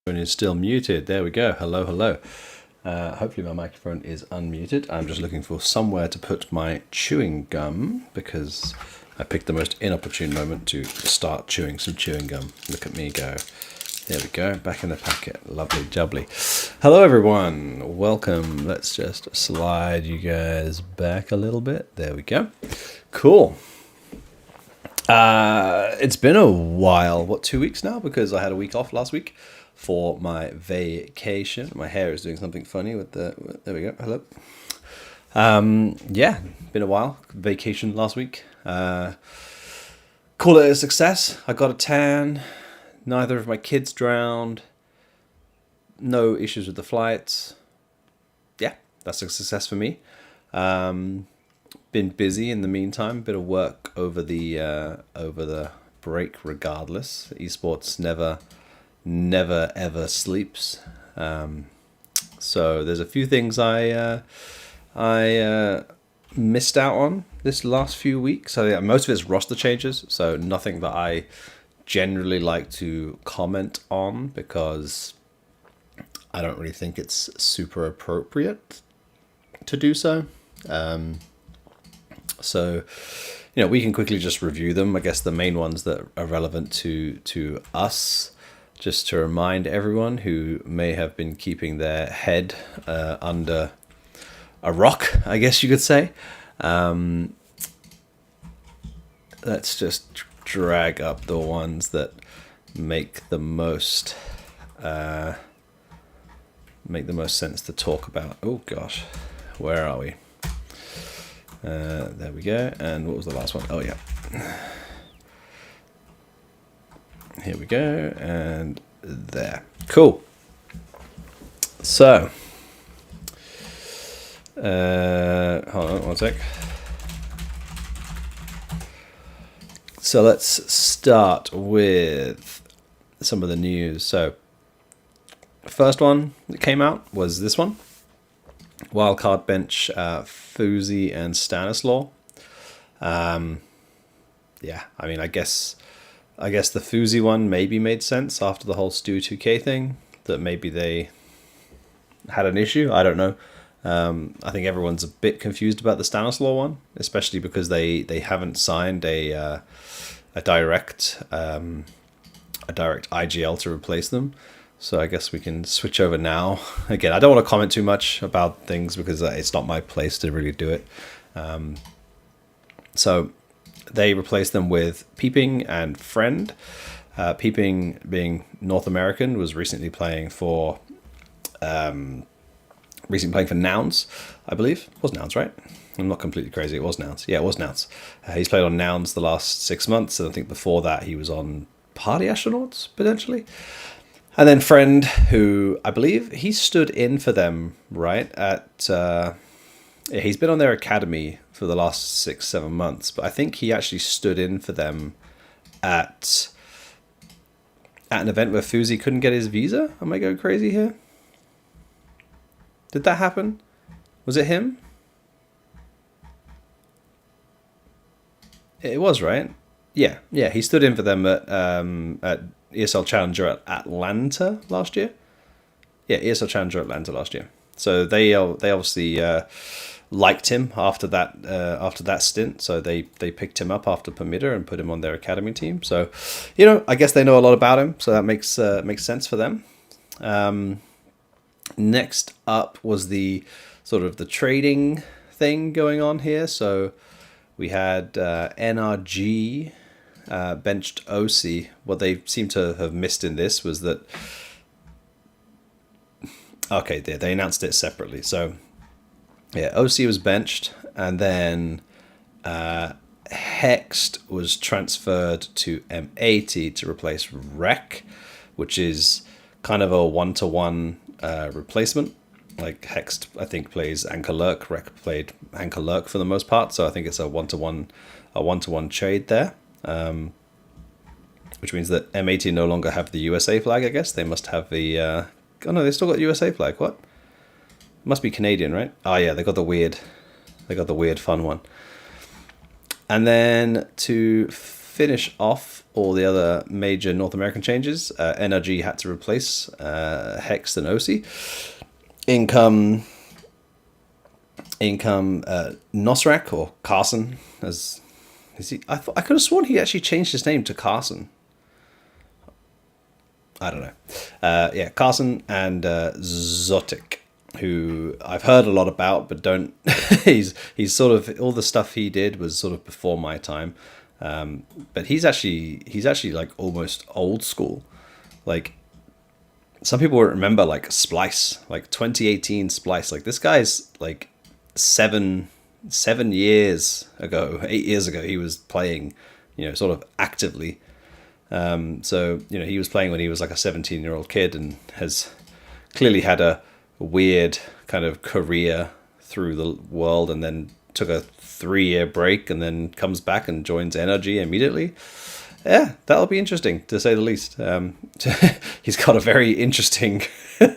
Is still muted. There we go. Hello, hello. Hopefully my microphone is unmuted. I'm just looking for somewhere to put my chewing gum because I picked the most inopportune moment to start chewing some chewing gum. Look at me go. There we go. Back in the packet. Lovely jubbly. Hello, everyone. Welcome. Let's just slide you guys back a little bit. There we go. Cool. It's been a while. 2 weeks now? Because I had a week off last week for my vacation. My hair is doing something funny with the... There we go. Hello. Yeah, been a while. Vacation last week. Call it a success. I got a tan. Neither of my kids drowned. No issues with the flights. Yeah, that's a success for me. Been busy in the meantime. Bit of work over the break regardless. Esports never ever sleeps. So there's a few things I missed out on this last few weeks. So yeah, most of it's roster changes, so nothing that I generally like to comment on because I don't really think it's super appropriate to do so. So, we can quickly just review them. I guess the main ones that are relevant to us, just to remind everyone who may have been keeping their head under a rock, I guess you could say. Let's just drag up the ones that make the most sense to talk about. Oh gosh, where are we? There we go. And what was the last one? Oh yeah. Here we go. And there. Cool. So, hold on one sec. So let's start with some of the news. So, the first one that came out was this one. Wildcard bench, Fuzi and Stanislaw. Yeah, I mean, I guess the Fuzi one maybe made sense after the whole Stu 2K thing, that maybe they had an issue. I don't know. I think everyone's a bit confused about the Stanislaw one, especially because they haven't signed a direct IGL to replace them. So I guess we can switch over now. Again, I don't want to comment too much about things because it's not my place to really do it. So they replaced them with Peeping and Friend. Peeping, being North American, was recently playing for Nouns, I believe. It was Nouns, right? I'm not completely crazy. It was Nouns. Yeah, it was Nouns. He's played on Nouns the last 6 months, and I think before that he was on Party Astronauts, potentially. And then Friend, who I believe he stood in for them, right? He's been on their academy for the last 6-7 months, but I think he actually stood in for them at an event where Fuzi couldn't get his visa. Am I going crazy here? Did that happen? Was it him? It was, right? Yeah. He stood in for them at ESL Challenger at Atlanta last year. Yeah, ESL Challenger Atlanta last year. So they obviously liked him after that stint. So they picked him up after Permitter and put him on their academy team. So, I guess they know a lot about him. So that makes sense for them. Next up was the sort of the trading thing going on here. So we had NRG benched OC. What they seem to have missed in this was that... Okay, they announced it separately. So, yeah, OC was benched, and then Hexed was transferred to M80 to replace Rec, which is kind of a one-to-one replacement. Like Hexed, I think, plays Anchor Lurk. Rec played Anchor Lurk for the most part, so I think it's a one-to-one trade there. Which means that M80 no longer have the USA flag, I guess. They must have the... oh no, they still got USA flag. What? Must be Canadian, right? Oh yeah, they got the weird fun one. And then to finish off all the other major North American changes, NRG had to replace Hex and OC. In come Nosrak, or Carson, as is he? I could have sworn he actually changed his name to Carson. I don't know. Yeah, Carson and Zotic, who I've heard a lot about, but don't. he's sort of, all the stuff he did was sort of before my time. But he's actually like almost old school. Like, some people won't remember like Splice, like 2018 Splice. Like, this guy's like 8 years ago, he was playing, sort of actively. So, he was playing when he was like a 17-year-old kid, and has clearly had a weird kind of career through the world, and then took a 3-year break, and then comes back and joins Energy immediately. Yeah, that'll be interesting, to say the least. He's got a very interesting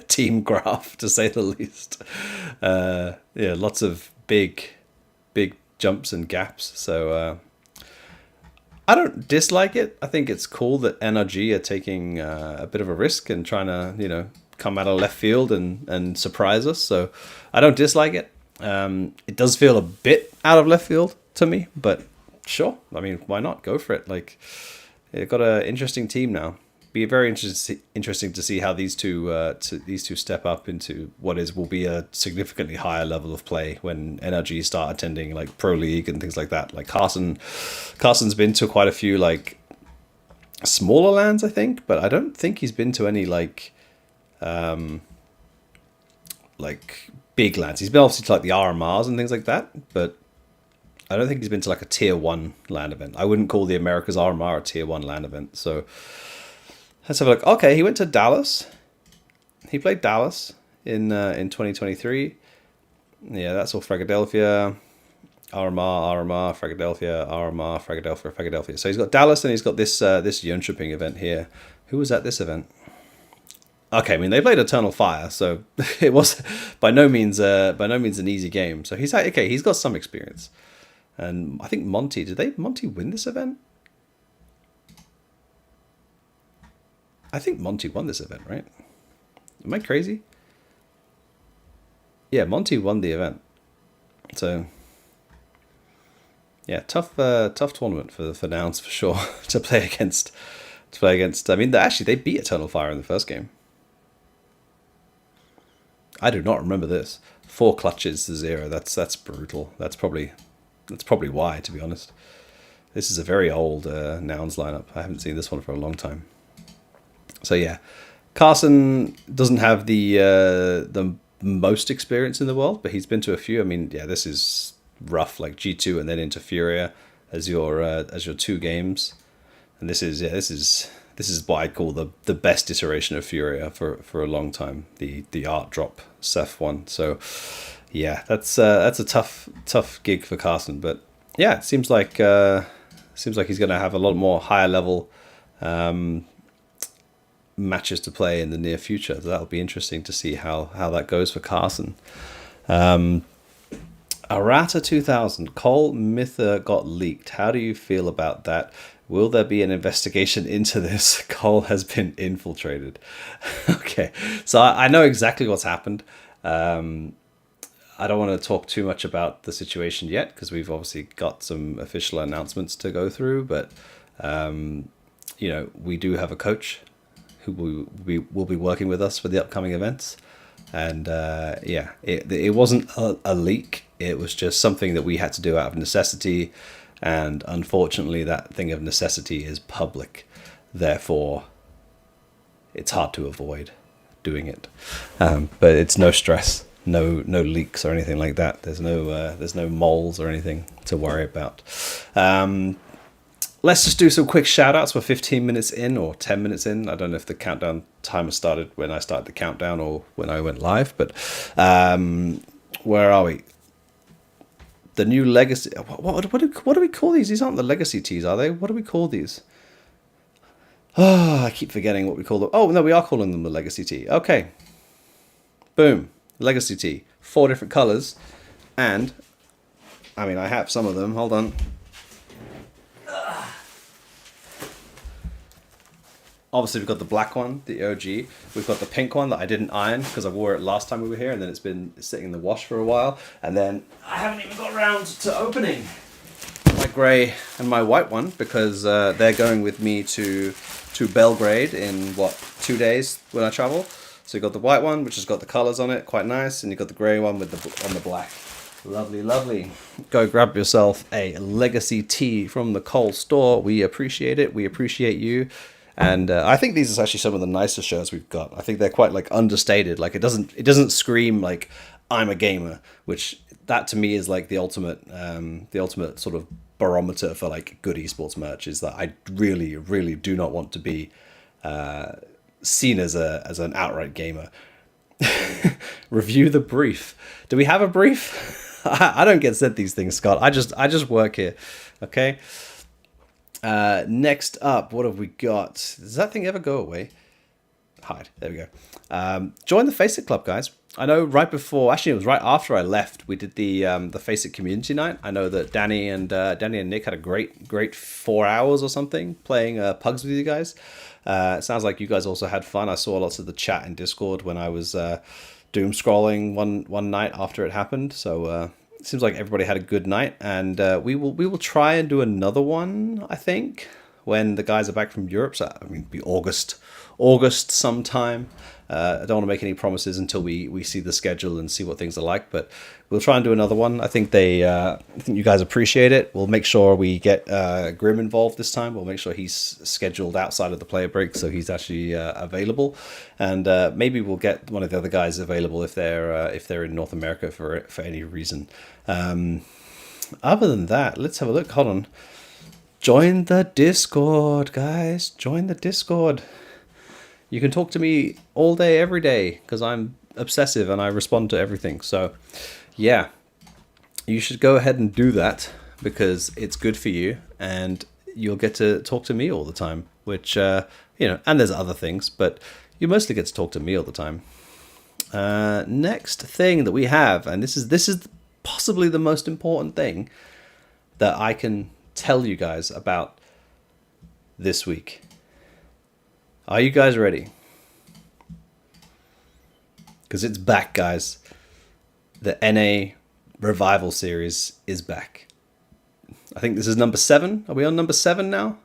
team graph, to say the least. Yeah, lots of big jumps and gaps. So I don't dislike it. I think it's cool that NRG are taking a bit of a risk and trying to, come out of left field and surprise us. So I don't dislike it. It does feel a bit out of left field to me, but sure. I mean, why not? Go for it. Like, they've got an interesting team now. Be very interesting to see how these two step up into what will be a significantly higher level of play when NRG start attending like Pro League and things like that. Like, Carson's been to quite a few like smaller lands, I think, but I don't think he's been to any like big lands. He's been obviously to like the RMRs and things like that, but I don't think he's been to like a tier 1 LAN event. I wouldn't call the America's RMR a tier 1 LAN event. So let's have a look. Okay, he went to Dallas. He played Dallas in 2023. Yeah, that's all Philadelphia. RMR, Philadelphia, RMR, Philadelphia. So he's got Dallas, and he's got this Jönköping event here. Who was at this event? Okay, I mean, they played Eternal Fire, so it was by no means an easy game. So he's got some experience. And I think Monty win this event? I think Monty won this event, right? Am I crazy? Yeah, Monty won the event. So yeah, tough tournament for Nouns for sure to play against. I mean, they beat Eternal Fire in the first game. I do not remember this. 4 clutches to 0. That's brutal. That's probably why, to be honest. This is a very old Nouns lineup. I haven't seen this one for a long time. So yeah, Carson doesn't have the most experience in the world, but he's been to a few. I mean, yeah, this is rough, like G2 and then into Furia as your 2 games, and this is what I call the best iteration of Furia for a long time. The art drop Ceph one. So yeah, that's a tough gig for Carson, but yeah, it seems like he's going to have a lot more higher level matches to play in the near future. So that'll be interesting to see how that goes for Carson. Arata 2000, Cole Mither got leaked. How do you feel about that? Will there be an investigation into this? Cole has been infiltrated. Okay, so I know exactly what's happened. I don't want to talk too much about the situation yet, because we've obviously got some official announcements to go through, but we do have a coach who will be working with us for the upcoming events. And it wasn't a leak. It was just something that we had to do out of necessity. And unfortunately, that thing of necessity is public. Therefore, it's hard to avoid doing it. But it's no stress, no leaks or anything like that. There's no moles or anything to worry about. Let's just do some quick shout outs. We're 15 minutes in or 10 minutes in. I don't know if the countdown timer started when I started the countdown or when I went live, but where are we? The new legacy. What do we call these? These aren't the legacy teas, are they? What do we call these? Oh, I keep forgetting what we call them. Oh, no, we are calling them the legacy tea. Okay. Boom. Legacy tea. 4 different colors. And, I mean, I have some of them. Hold on. Obviously, we've got the black one, the OG. We've got the pink one that I didn't iron because I wore it last time we were here, and then it's been sitting in the wash for a while. And then I haven't even got around to opening my grey and my white one because they're going with me to Belgrade in 2 days when I travel. So you've got the white one, which has got the colours on it, quite nice, and you've got the grey one with the black. Lovely, lovely. Go grab yourself a Legacy tee from the Cole store. We appreciate it. We appreciate you. And I think these are actually some of the nicer shirts we've got. I think they're quite like understated. Like it doesn't scream like I'm a gamer, which that to me is like the ultimate sort of barometer for like good esports merch. Is that I really, really do not want to be seen as an outright gamer. Review the brief. Do we have a brief? I don't get sent these things, Scott. I just work here. Okay. Next up, what have we got? Does that thing ever go away? Hide. There we go. Join the Face It Club, guys. I know right before, actually it was right after I left, we did the Face It community night. I know that Danny and Nick had a great 4 hours or something playing Pugs with you guys. It sounds like you guys also had fun. I saw lots of the chat in Discord when I was doom scrolling one night after it happened. So it seems like everybody had a good night, and we will try and do another one. I think when the guys are back from Europe. So I mean, it'll be August sometime. I don't want to make any promises until we see the schedule and see what things are like, but we'll try and do another one. I think I think you guys appreciate it. We'll make sure we get Grim involved this time. We'll make sure he's scheduled outside of the player break so he's actually available, and maybe we'll get one of the other guys available if they're in North America for any reason. Other than that, let's have a look. Hold on. Join the Discord, guys. Join the Discord. You can talk to me all day, every day, because I'm obsessive and I respond to everything. So, yeah, you should go ahead and do that because it's good for you and you'll get to talk to me all the time, which, and there's other things, but you mostly get to talk to me all the time. Next thing that we have, and this is possibly the most important thing that I can tell you guys about this week. Are you guys ready? Because it's back, guys. The NA Revival Series is back. I think this is number 7. Are we on number 7 now?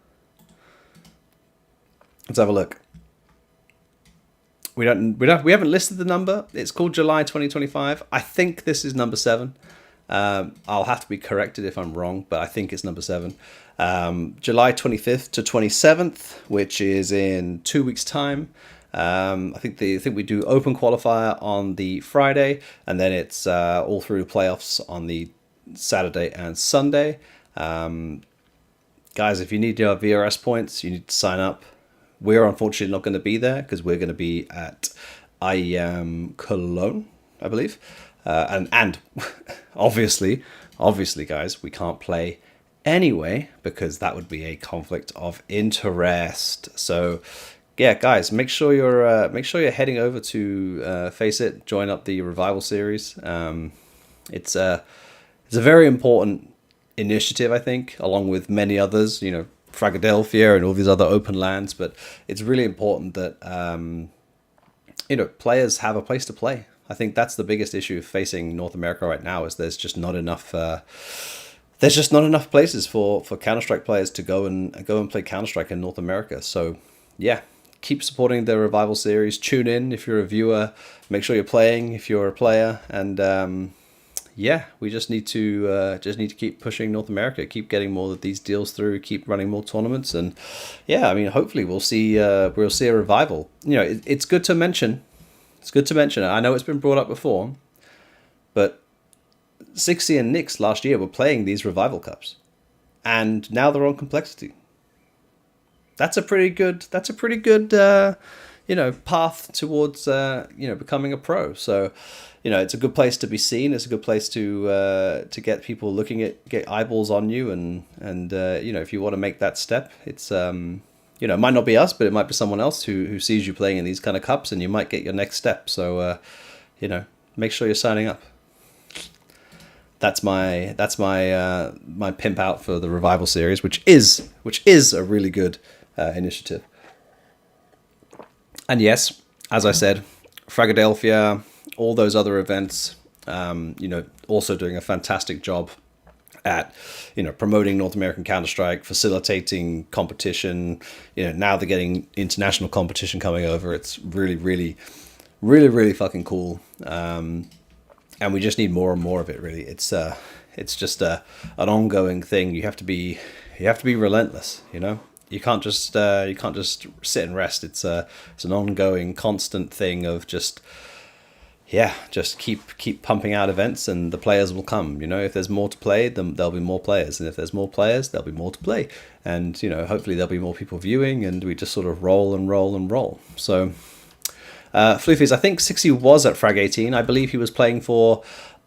Let's have a look. We haven't listed the number. It's called July 2025. I think this is number 7. I'll have to be corrected if I'm wrong, but I think it's number 7. July 25th to 27th, which is in 2 weeks' time. I think we do open qualifier on the Friday, and then it's all through playoffs on the Saturday and Sunday. Guys, if you need your VRS points, you need to sign up. We're unfortunately not going to be there because we're going to be at IEM Cologne, I believe. And obviously, guys, we can't play anyway because that would be a conflict of interest. So, yeah, guys, make sure you're heading over to Face It, join up the Revival series. It's a very important initiative, I think, along with many others. Fragadelphia and all these other open lands, but it's really important that players have a place to play. I think that's the biggest issue facing North America right now is there's just not enough places for Counter-Strike players to go and play Counter-Strike in North America. So yeah, keep supporting the Revival series. Tune in if you're a viewer. Make sure you're playing if you're a player. And we just need to keep pushing North America, keep getting more of these deals through, keep running more tournaments, and hopefully we'll see a revival. It's good to mention. It's good to mention. I know it's been brought up before, but Sixy and Nix last year were playing these Revival Cups, and now they're on Complexity. That's a pretty good path towards becoming a pro. So, it's a good place to be seen. It's a good place to get people get eyeballs on you, and if you want to make that step, it's it might not be us, but it might be someone else who sees you playing in these kind of cups, and you might get your next step. So, make sure you're signing up. That's my pimp out for the Revival series, which is a really good initiative. And yes, as I said, Fragadelphia, all those other events, also doing a fantastic job at, promoting North American Counter-Strike, facilitating competition. Now they're getting international competition coming over. It's really, really, really, really fucking cool. And we just need more and more of it. Really, it's just an ongoing thing. You have to be relentless. You can't just sit and rest. It's an ongoing, constant thing of just keep pumping out events, and the players will come. If there's more to play, then there'll be more players, and if there's more players, there'll be more to play, and hopefully there'll be more people viewing, and we just sort of roll and roll and roll. So, Floofy's, I think 60 was at Frag 18. I believe he was playing for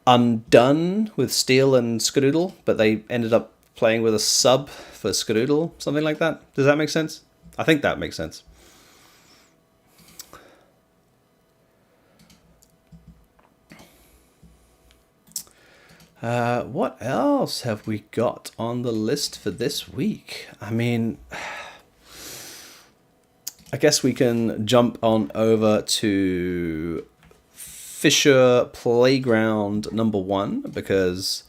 Undone with Steel and Skadoodle, but they ended up playing with a sub for Skadoodle, something like that. Does that make sense? I think that makes sense. What else have we got on the list for this week? I mean, I guess we can jump on over to Fisher Playground number 1, because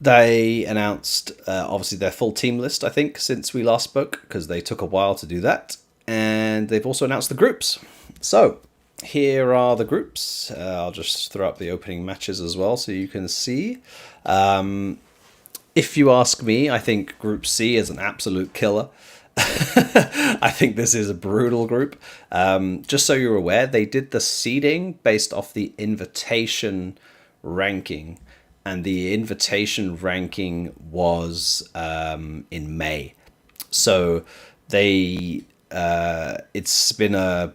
they announced, obviously, their full team list, I think, since we last spoke, because they took a while to do that. And they've also announced the groups. So, here are the groups. I'll just throw up the opening matches as well so you can see. If you ask me, I think Group C is an absolute killer. I think this is a brutal group. Just so you're aware, they did the seeding based off the invitation ranking. And the invitation ranking was in May. So they it's been a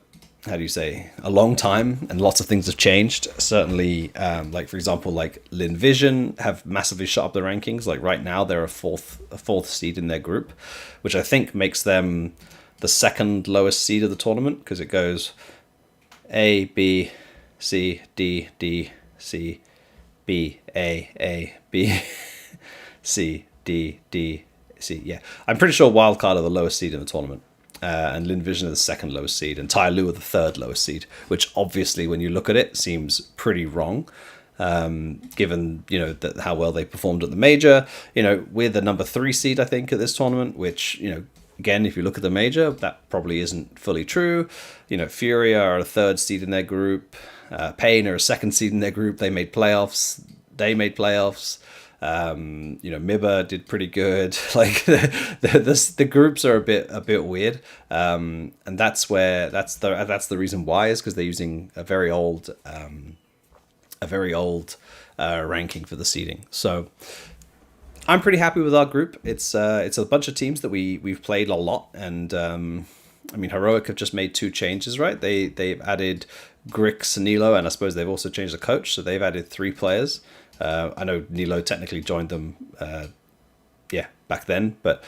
long time, and lots of things have changed. Certainly, like for example, like Linvision have massively shot up the rankings. Like right now, they're a fourth seed in their group, which I think makes them the second lowest seed of the tournament, because it goes A, B, C, D, D, C, B, A, B, C, D, D, C. Yeah, I'm pretty sure Wildcard are the lowest seed in the tournament. And Linvision are the second lowest seed, and Tyloo are the third lowest seed, which obviously, when you look at it, seems pretty wrong, given how well they performed at the major. We're the number 3 seed, I think, at this tournament, which again, if you look at the major, that probably isn't fully true. Furia are a 3rd seed in their group. Pain are a 2nd seed in their group. They made playoffs. Mibba did pretty good. Like the groups are a bit weird, and that's the reason why, is because they're using a very old ranking for the seeding. So I'm pretty happy with our group. It's a bunch of teams that we've played a lot, and Heroic have just made 2 changes, right? They've added Grix and Nilo, and I suppose they've also changed the coach, so they've added 3 players. I know Nilo technically joined them, back then, but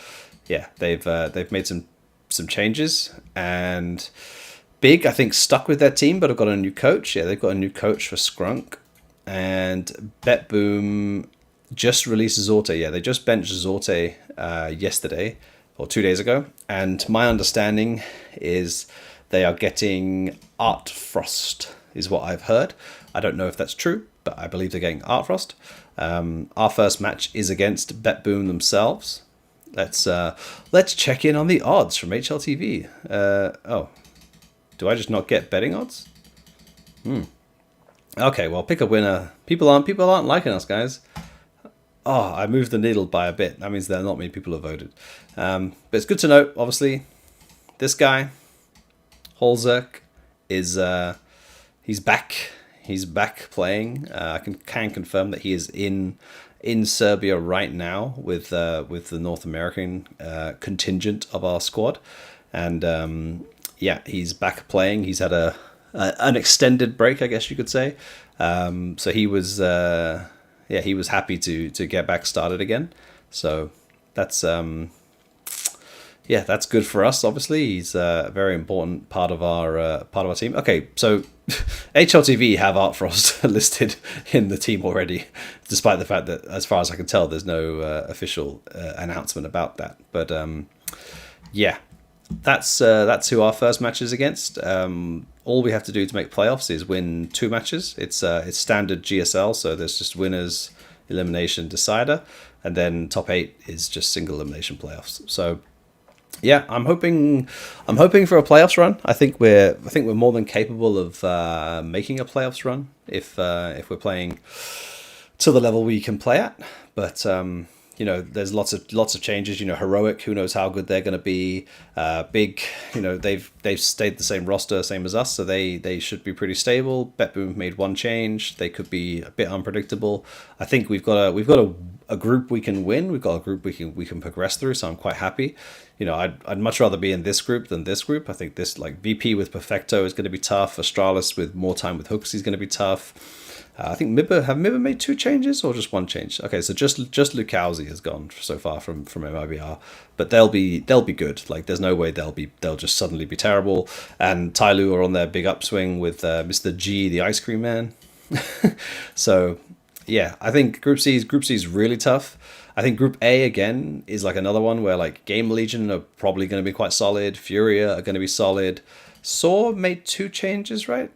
yeah, they've made some changes, and Big, I think, stuck with their team, but have got a new coach. Yeah, they've got a new coach for Skrunk, and BetBoom just released Zorte. Yeah, they just benched Zorte yesterday or 2 days ago, and my understanding is they are getting Art Frost, is what I've heard. I don't know if that's true, but I believe they're getting Art Frost. Our first match is against BetBoom themselves. Let's check in on the odds from HLTV. Do I just not get betting odds? Okay, well, pick a winner. People aren't liking us, guys. Oh, I moved the needle by a bit. That means there are not many people who voted. But it's good to know, obviously, this guy, Holzerk, is he's back. He's back playing. I can confirm that he is in Serbia right now with the North American contingent of our squad, and he's back playing. He's had an extended break, I guess you could say. So he was happy to get back started again. So that's that's good for us. Obviously, he's a very important part of our team. Okay, so HLTV have Art Frost listed in the team already, despite the fact that, as far as I can tell, there's no official announcement about that. But that's who our first match is against. All we have to do to make playoffs is win 2 matches. It's standard GSL, so there's just winners, elimination, decider, and then top 8 is just single elimination playoffs. So yeah, I'm hoping for a playoffs run. I think we're more than capable of making a playoffs run if we're playing to the level we can play at. But there's lots of changes. Heroic, who knows how good they're going to be. Big, they've stayed the same roster, same as us, so they should be pretty stable. Betboom made one change. They could be a bit unpredictable. I think we've got a group we can win. We've got a group we can progress through. So I'm quite happy. I'd much rather be in this group than this group. I think this, like, VP with Perfecto is going to be tough. Astralis with more time with Hooks is going to be tough. I think Mibba made 2 changes or just 1 change. Okay, so just Lukowski has gone so far from MIBR, but they'll be good. Like, there's no way they'll just suddenly be terrible. And Tyloo are on their big upswing with Mr. G, the ice cream man. So yeah, I think Group C is really tough. I think Group A again is like another one where, like, Game Legion are probably going to be quite solid. Furia are going to be solid. Saw made 2 changes, right?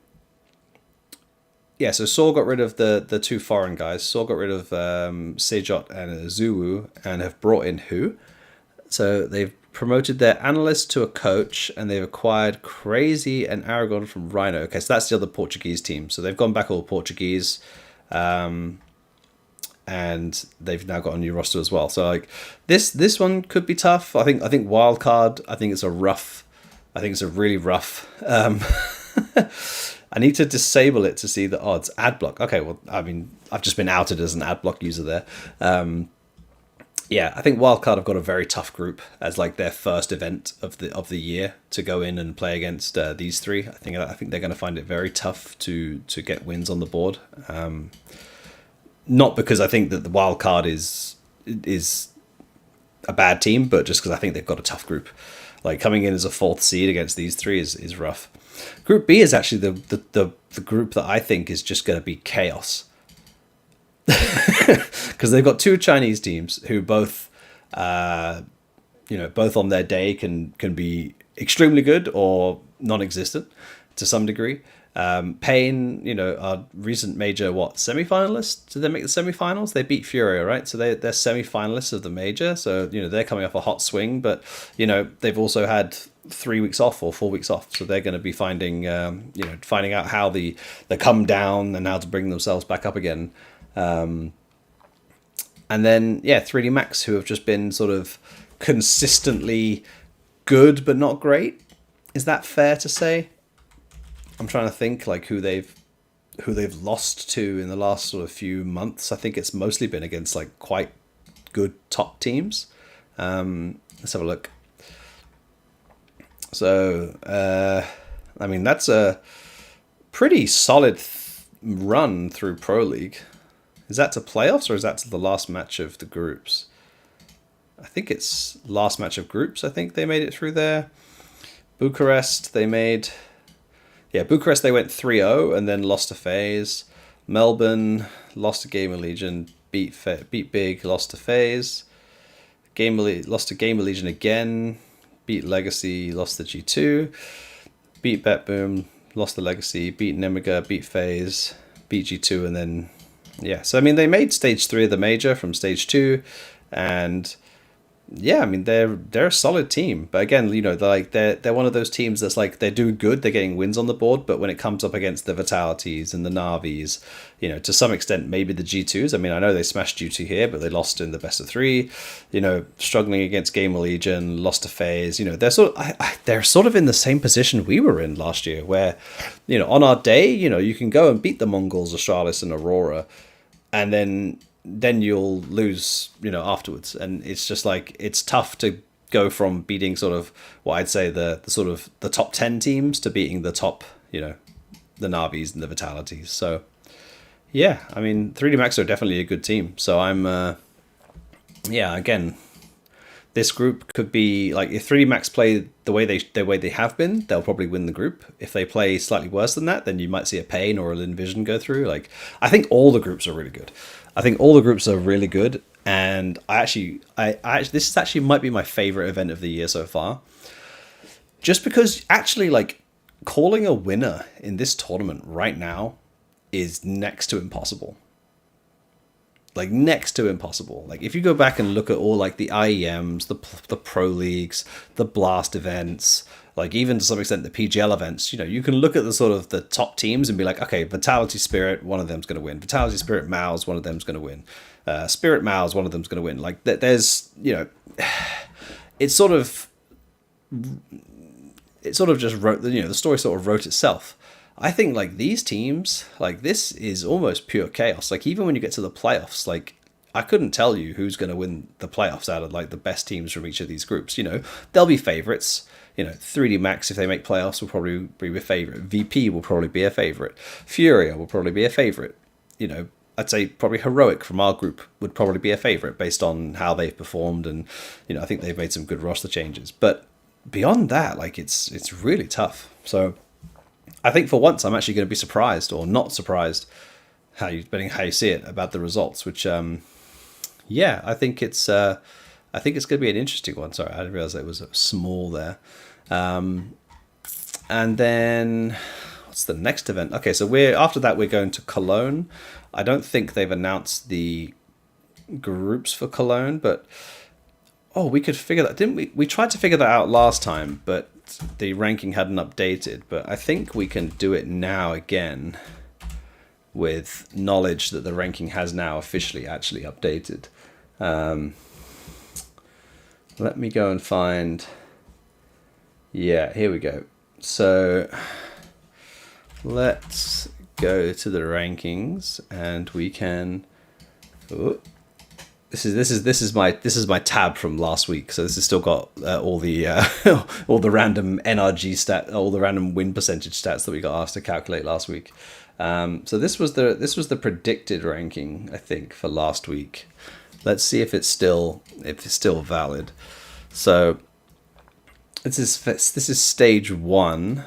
Yeah, so Saw got rid of the 2 foreign guys. Saw got rid of Sejot and Zuwu and have brought in who? So they've promoted their analyst to a coach, and they've acquired Crazy and Aragon from Rhino. Okay, so that's the other Portuguese team. So they've gone back all Portuguese. And they've now got a new roster as well. So, like, this one could be tough. I think wildcard. I think it's a really rough. I need to disable it to see the odds. Ad block. Okay, well, I mean, I've just been outed as an ad block user there. Yeah, I think wildcard have got a very tough group as, like, their first event of the year to go in and play against these 3. I think they're going to find it very tough to get wins on the board. Not because I think that the wild card is a bad team, but just because I think they've got a tough group. Like, coming in as a 4th seed against these 3 is rough. Group B is actually the group that I think is just going to be chaos. Because they've got 2 Chinese teams who both, both on their day can be extremely good or non-existent to some degree. Pain, our recent major, semi-finalists? Did they make the semi-finals? They beat Furia, right? So they're semi-finalists of the major. So, they're coming off a hot swing, but, they've also had 3 weeks off or 4 weeks off. So they're going to be finding out how they come down and how to bring themselves back up again. And then, 3D Max, who have just been sort of consistently good, but not great. Is that fair to say? I'm trying to think, like, who they've lost to in the last sort of few months. I think it's mostly been against, like, quite good top teams. Let's have a look. So, I mean, that's a pretty solid run through Pro League. Is that to playoffs or is that to the last match of the groups? I think it's last match of groups. I think they made it through there. Bucharest, they went 3-0 and then lost to FaZe. Melbourne lost to Gamer Legion, beat Big, lost to FaZe. Lost to Gamer Legion again, beat Legacy, lost to G2. Beat Betboom, lost to Legacy, beat Nemiga, beat FaZe, beat G2, and then so I mean, they made stage 3 of the major from stage 2, and I mean, they're a solid team, but again, they're one of those teams that's like, they're doing good, they're getting wins on the board, but when it comes up against the Vitalities and the Navis, to some extent, maybe the G2s. I mean, I know they smashed G2 here, but they lost in the best of 3. Struggling against Gamer Legion, lost to FaZe. They're sort of in the same position we were in last year, where on our day, you can go and beat the Mongols, Astralis, and Aurora, and then you'll lose, afterwards. And it's just like, it's tough to go from beating sort of what I'd say the sort of the top 10 teams to beating the top, the Navis and the Vitalities. So I mean, 3D Max are definitely a good team. So I'm, again, this group could be like, if 3D Max play the way they have been, they'll probably win the group. If they play slightly worse than that, then you might see a Pain or an Envision go through. Like, I think all the groups are really good. And I actually, this actually might be my favorite event of the year so far. just because actually, like, calling a winner in this tournament right now is next to impossible. Like, next to impossible. Like, if you go back and look at all, like, the IEMs, the Pro Leagues, the Blast events, like, even to some extent the PGL events, you know, you can look at the sort of the top teams and be like, okay, Vitality Spirit, one of them's going to win. Vitality Spirit Mouse, one of them's going to win. Spirit Mouse, one of them's going to win. Like, there's, you know, it sort of just wrote, you know, the story sort of wrote itself. I think, like, these teams, like, this is almost pure chaos. Like, even when you get to the playoffs, like, I couldn't tell you who's going to win the playoffs out of, like, the best teams from each of these groups. You know, there'll be favorites. You know, 3D Max, if they make playoffs, will probably be a favorite. VP will probably be a favorite. Furia will probably be a favorite. You know, I'd say probably Heroic from our group would probably be a favorite based on how they've performed. And, you know, I think they've made some good roster changes. But beyond that, like, it's really tough. So I think for once I'm actually going to be surprised, or not surprised, depending how you see it, about the results. Which, yeah, I think it's going to be an interesting one. Sorry, I didn't realize it was small there. And then what's the next event? Okay, so after that we're going to Cologne. I don't think they've announced the groups for Cologne, but we could figure that, didn't we? We tried to figure that out last time, but the ranking hadn't updated. But I think we can do it now again, with knowledge that the ranking has now officially actually updated. Let me go and find. Yeah, here we go. So let's go to the rankings, and we can. This is my tab from last week. So this has still got all the all the random NRG stat, all the random win percentage stats that we got asked to calculate last week. So this was the predicted ranking, I think, for last week. Let's see if it's still valid. So this is stage 1.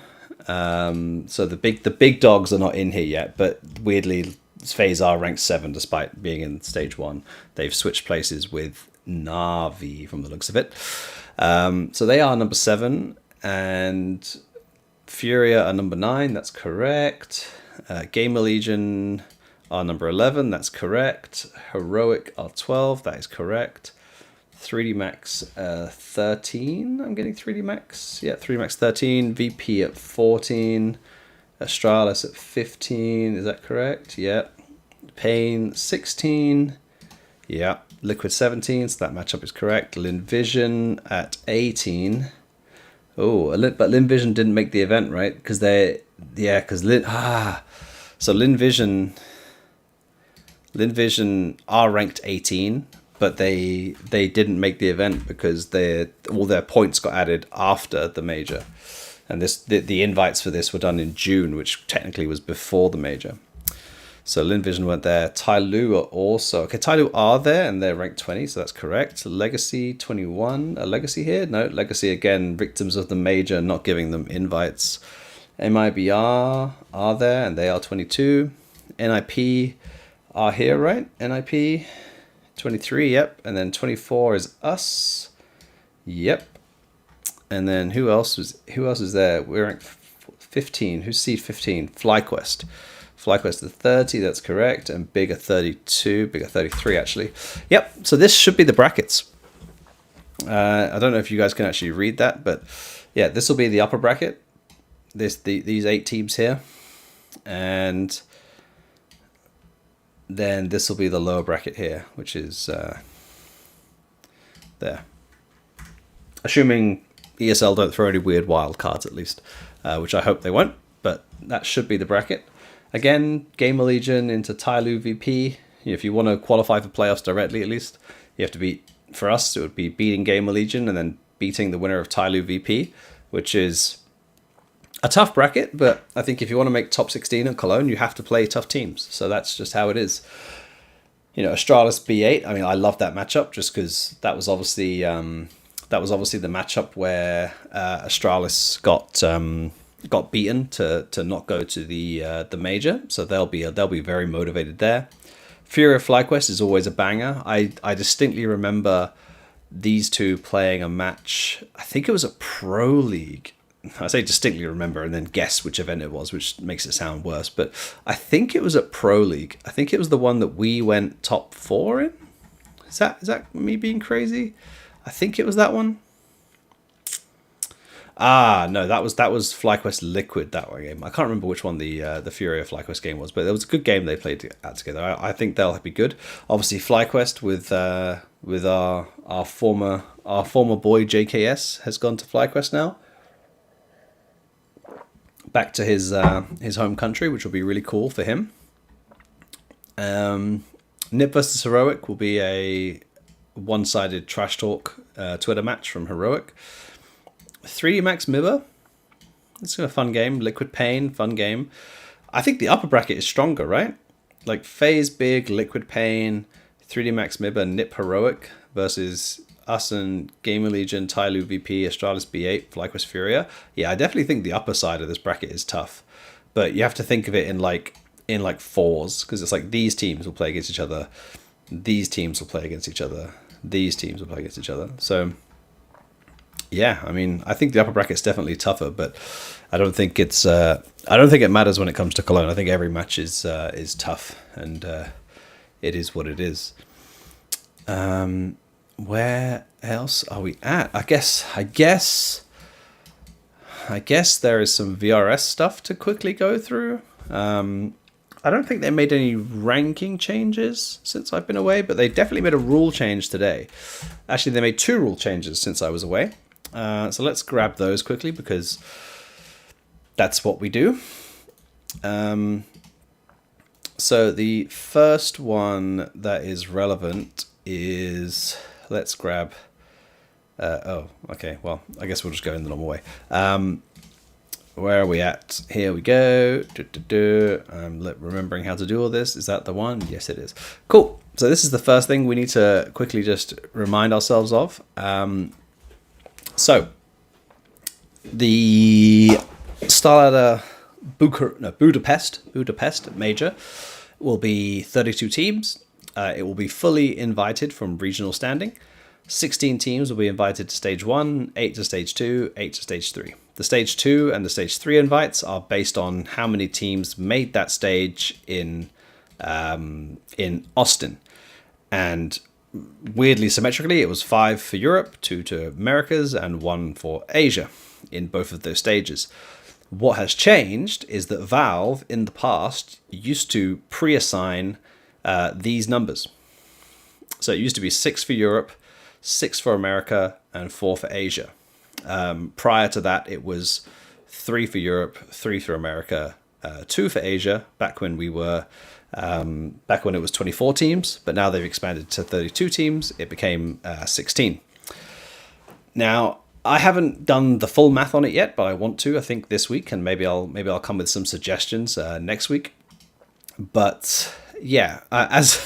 So the big dogs are not in here yet, but weirdly, FaZe are ranked 7 despite being in stage 1. They've switched places with Na'Vi from the looks of it. So they are number 7, and Furia are number 9. That's correct. Gamer Legion are number 11. That's correct. Heroic are 12. That is correct. 3D Max 13. I'm getting 3D Max. Yeah, 3D Max 13. VP at 14. Astralis at 15. Is that correct? Yeah. Pain 16. Yeah. Liquid 17. So that matchup is correct. Linvision at 18. Oh, but Linvision didn't make the event, right? Because so Linvision are ranked 18, but they didn't make the event because all their points got added after the major, and the invites for this were done in June, which technically was before the major. So Linvision weren't there. Tyloo are also okay. Tyloo are there, and they're ranked 20, so that's correct. Legacy 21. A Legacy here? No, Legacy again. Victims of the major, not giving them invites. MIBR are there, and they are 22. NIP are here, right? NIP 23, yep. And then 24 is us. Yep. And then who else is there? We're ranked 15. Who's seed 15? FlyQuest. FlyQuest is 30, that's correct. And Big are 32. Big are 33, actually. Yep. So this should be the brackets. I don't know if you guys can actually read that, but yeah, this will be the upper bracket. These 8 teams here. And then this will be the lower bracket here, which is there. Assuming ESL don't throw any weird wild cards, at least, which I hope they won't, but that should be the bracket. Again, Gamer Legion into Tyloo VP. If you want to qualify for playoffs directly, at least, you have to beat, for us, it would be beating Gamer Legion and then beating the winner of Tyloo VP, which is a tough bracket, but I think if you want to make top 16 at Cologne, you have to play tough teams. So that's just how it is. You know, Astralis B8, I mean, I love that matchup just because that was obviously the matchup where Astralis got beaten to not go to the major. So they'll be very motivated there. Fury of FlyQuest is always a banger. I distinctly remember these two playing a match. I think it was a Pro League. I say distinctly remember and then guess which event it was, which makes it sound worse. But I think it was at Pro League. I think it was the one that we went top 4 in. Is that me being crazy? I think it was that one. Ah, no, that was FlyQuest Liquid, that one game. I can't remember which one the Furia FlyQuest game was, but it was a good game they played out together. I think they'll be good. Obviously, FlyQuest with our former boy JKS has gone to FlyQuest now, back to his home country, which will be really cool for him. Nip versus Heroic will be a one-sided trash talk Twitter match from Heroic. 3D Max Mibber, it's a fun game. Liquid Pain, fun game. I think the upper bracket is stronger, right? Like FaZe Big, Liquid Pain, 3D Max Mibber, Nip Heroic versus us and Gamer Legion, Tyloo VP, Astralis B8, FlyQuest Furia. Yeah, I definitely think the upper side of this bracket is tough, but you have to think of it in like fours, because it's like these teams will play against each other, these teams will play against each other, these teams will play against each other. So yeah, I mean, I think the upper bracket's definitely tougher, but I don't think it's I don't think it matters when it comes to Cologne. I think every match is tough, and it is what it is. Where else are we at? I guess there is some VRS stuff to quickly go through. I don't think they made any ranking changes since I've been away, but they definitely made a rule change today. Actually, they made 2 rule changes since I was away. So let's grab those quickly, because that's what we do. So the first one that is relevant is, let's grab, oh, okay, well, I guess we'll just go in the normal way. Where are we at? Here we go. I'm remembering how to do all this. Is that the one? Yes, it is. Cool. So this is the first thing we need to quickly just remind ourselves of. So the StarLadder Budapest Major will be 32 teams. It will be fully invited from regional standing. 16 teams will be invited to Stage 1, 8 to Stage 2, 8 to Stage 3. The Stage 2 and the Stage 3 invites are based on how many teams made that stage in Austin. And weirdly symmetrically, it was 5 for Europe, 2 to Americas, and 1 for Asia in both of those stages. What has changed is that Valve, in the past, used to pre-assign these numbers. So it used to be 6 for Europe, 6 for America, and 4 for Asia. Prior to that, it was 3 for Europe, 3 for America, 2 for Asia, back when we were back when it was 24 teams, but now they've expanded to 32 teams. It became 16. Now, I haven't done the full math on it yet, but I want to, I think, this week, and maybe I'll come with some suggestions next week. But yeah, as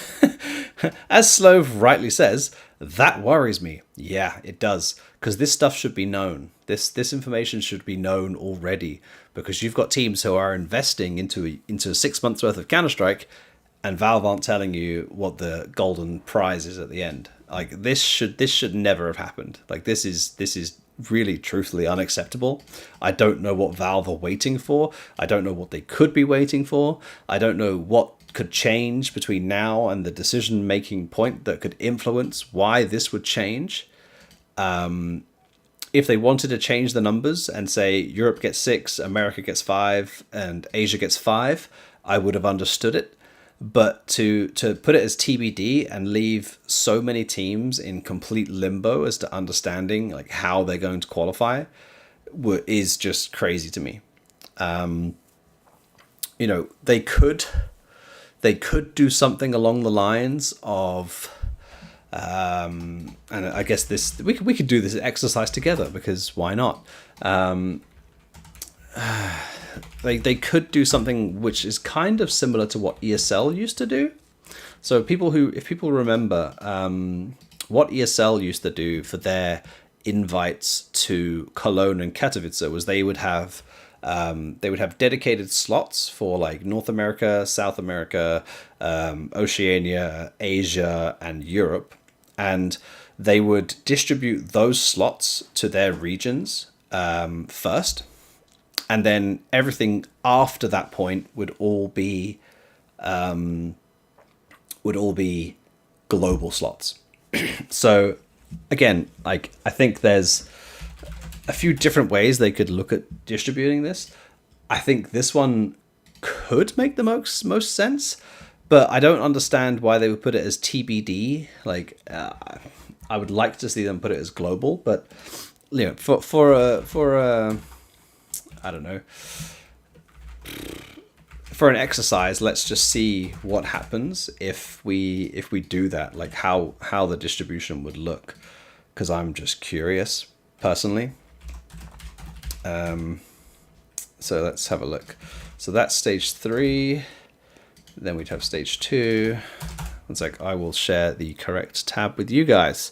Slove rightly says, that worries me. Yeah, it does, because this stuff should be known. This information should be known already, because you've got teams who are investing into 6 months worth of Counter-Strike, and Valve aren't telling you what the golden prize is at the end. Like, this should never have happened. Like, this is really truthfully unacceptable. I don't know what Valve are waiting for. I don't know what they could be waiting for. I don't know what could change between now and the decision-making point that could influence why this would change. If they wanted to change the numbers and say Europe gets 6, America gets 5, and Asia gets 5, I would have understood it. But to put it as TBD and leave so many teams in complete limbo as to understanding like how they're going to qualify is just crazy to me. They could do something along the lines of, and I guess we could do this exercise together, because why not? They could do something which is kind of similar to what ESL used to do. So if people remember what ESL used to do for their invites to Cologne and Katowice was they would have dedicated slots for like North America, South America, Oceania, Asia, and Europe, and they would distribute those slots to their regions first, and then everything after that point would all be global slots. So again, like, I think there's a few different ways they could look at distributing this. I think this one could make the most sense, but I don't understand why they would put it as TBD. Like, I would like to see them put it as global, but you know, for a I don't know, for an exercise, let's just see what happens if we do that. Like, how the distribution would look, because I'm just curious personally. So let's have a look. So that's stage 3. Then we'd have stage 2. One sec, I will share the correct tab with you guys.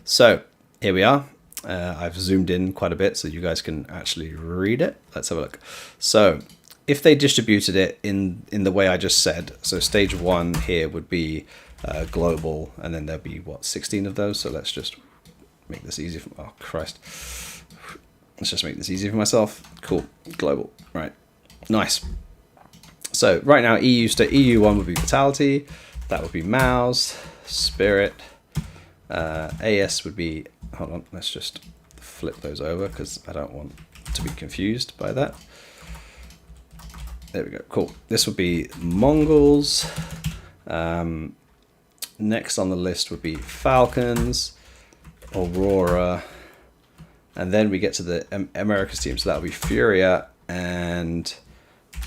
So here we are. I've zoomed in quite a bit so you guys can actually read it. Let's have a look. So if they distributed it in the way I just said, so stage 1 here would be global, and then there'd be, what, 16 of those. So let's just make this easy for, oh Christ. Let's just make this easy for myself. Cool. Global. Right. Nice. So right now, EU1 would be Vitality. That would be Mouse, Spirit. AS would be... Hold on. Let's just flip those over because I don't want to be confused by that. There we go. Cool. This would be Mongols. Next on the list would be Falcons, Aurora, and then we get to the Americas team. So that would be Furia and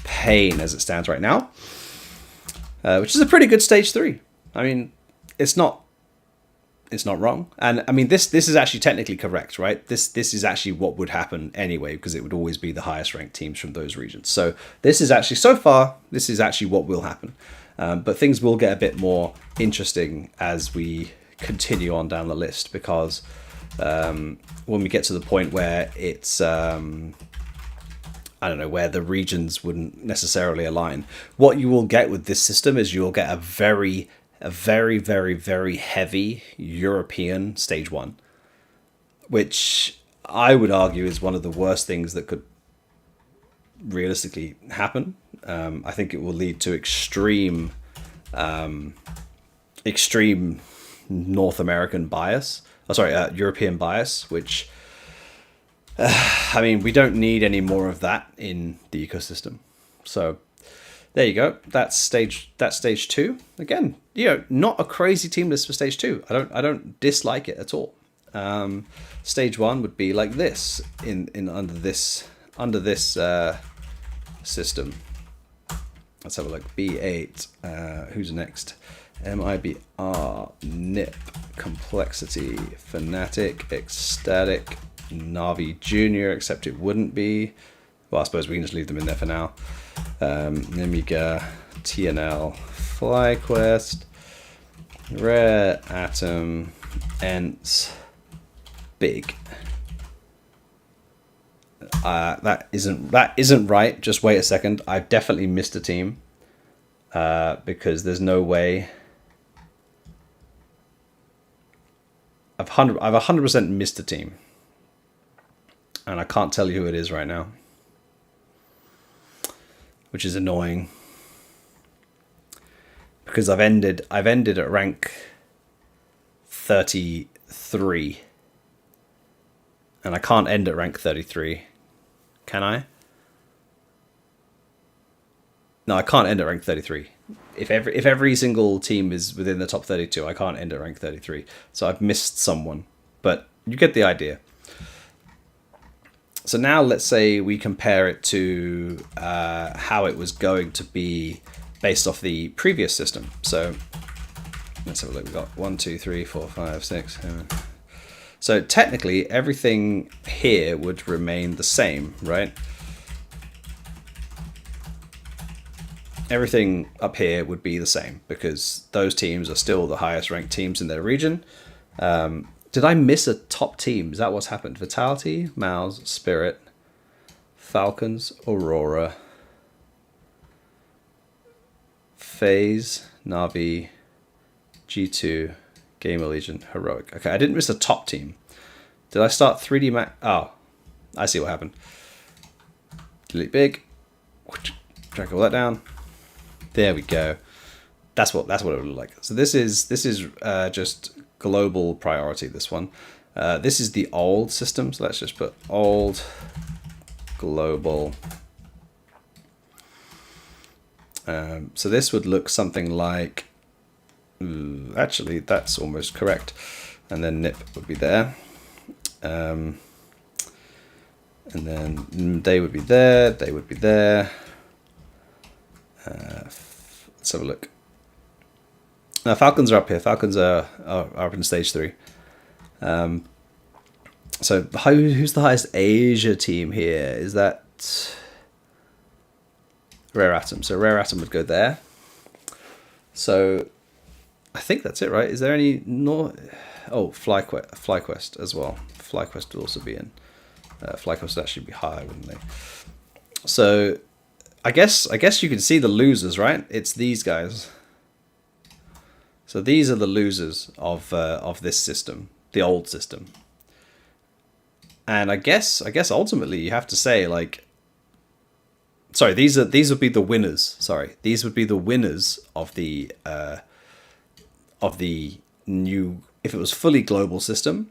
Pain as it stands right now, which is a pretty good stage 3. I mean, it's not wrong, and I mean this is actually technically correct, right? This is actually what would happen anyway, because it would always be the highest ranked teams from those regions. So this is actually, so far, this is actually what will happen. But things will get a bit more interesting as we continue on down the list, because when we get to the point where it's I don't know, where the regions wouldn't necessarily align, what you will get with this system is you'll get a very, very heavy European stage 1, which I would argue is one of the worst things that could realistically happen. I think it will lead to extreme North American bias. Oh, sorry, European bias, which, I mean, we don't need any more of that in the ecosystem. So there you go. That's stage 2. Again, you know, not a crazy team list for stage 2. I don't dislike it at all. Stage 1 would be like this under this system. Let's have a look. B8. Who's next? MIBR, NIP, Complexity, Fnatic, Ecstatic, Navi Junior, except it wouldn't be. Well, I suppose we can just leave them in there for now. Nemiga, TNL, FlyQuest, Rare, Atom, Ents, Big. That isn't right. Just wait a second. I've definitely missed a team, because there's no way. I've 100% missed a team, and I can't tell you who it is right now, which is annoying, because I've ended at rank 33, and I can't end at rank 33. Can I? No, I can't end at rank 33. If every single team is within the top 32, I can't end at rank 33. So I've missed someone, but you get the idea. So now let's say we compare it to how it was going to be based off the previous system. So let's have a look. We've got 1, 2, 3, 4, 5, 6, 7. So technically everything here would remain the same, right? Everything up here would be the same, because those teams are still the highest ranked teams in their region. Did I miss a top team? Is that what's happened? Vitality, Mouse, Spirit, Falcons, Aurora, FaZe, Navi, G2, Gamer Legion, Heroic. Okay, I didn't miss a top team. Did I start 3D Max? Oh, I see what happened. Delete big. Drag all that down. There we go. That's what it would look like. So this is just global priority. This one. This is the old system. So let's just put old global. So this would look something like. Actually, that's almost correct. And then nip would be there. And then they would be there. They would be there. Let's have a look. Now Falcons are up here. Falcons are up in stage 3. So who's the highest Asia team here? Is that Rare Atom? So Rare Atom would go there. So I think that's it, right? Is there any FlyQuest as well. FlyQuest would also be in. FlyQuest would actually be higher, wouldn't they? So I guess you can see the losers, right? It's these guys. So these are the losers of this system, the old system. And I guess ultimately you have to say, like, sorry, these would be the winners. Sorry, these would be the winners of the new. If it was fully global system,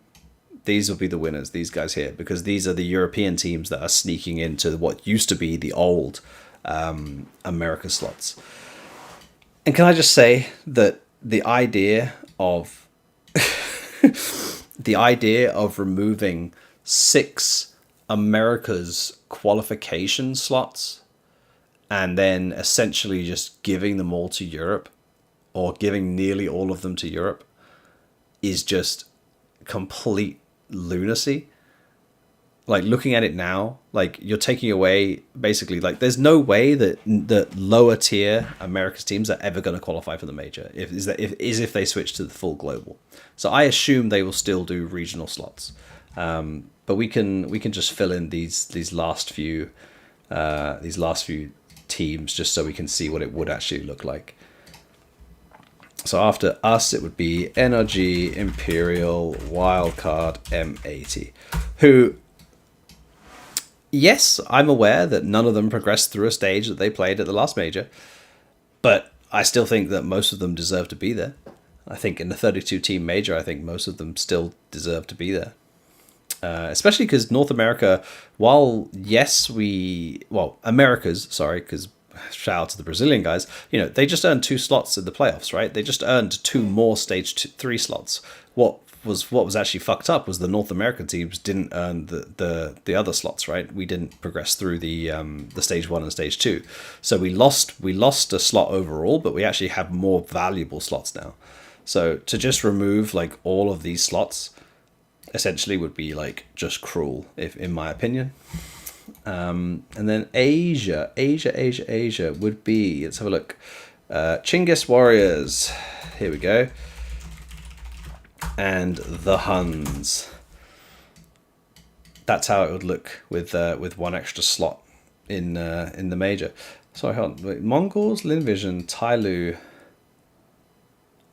these would be the winners. These guys here, because these are the European teams that are sneaking into what used to be the old America slots. And can I just say that the idea of removing 6 America's qualification slots and then essentially just giving them all to Europe, or giving nearly all of them to Europe, is just complete lunacy. Like, looking at it now, like, you're taking away basically, like, there's no way that the lower tier America's teams are ever going to qualify for the major if they switch to the full global. So I assume they will still do regional slots, but we can just fill in these last few teams just so we can see what it would actually look like. So after us, it would be NRG, Imperial, Wildcard, M80, who. Yes, I'm aware that none of them progressed through a stage that they played at the last major, but I still think that most of them deserve to be there. I think in the 32-team major, I think most of them still deserve to be there. Especially because North America, Americas, sorry, because shout out to the Brazilian guys, they just earned 2 slots in the playoffs, right? They just earned 2 more stage 3 slots. What was actually fucked up was the North American teams didn't earn the other slots, right? We didn't progress through the stage 1 and stage 2, so we lost a slot overall, but we actually have more valuable slots now. So to just remove like all of these slots essentially would be like just cruel, in my opinion. And then Asia would be, let's have a look. Chinggis Warriors, here we go. And the Huns. That's how it would look with 1 extra slot in the major. Sorry, hold on. Wait, Mongols, Lin Vision, Tyloo,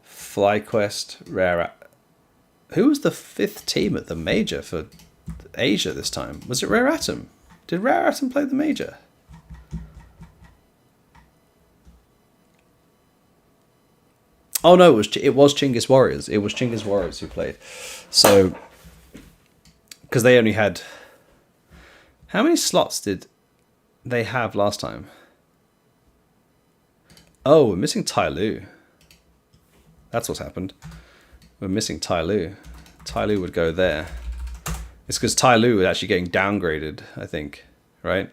FlyQuest, Rare. Who was the 5th team at the major for Asia this time? Was it Rare Atom? Did Rare Atom play the major? Oh no, it was Chinggis Warriors. It was Chinggis Warriors who played. So, because they only had, how many slots did they have last time? Oh, we're missing Tyloo. That's what's happened. We're missing Tyloo. Tyloo would go there. It's because Tyloo was actually getting downgraded, I think, right?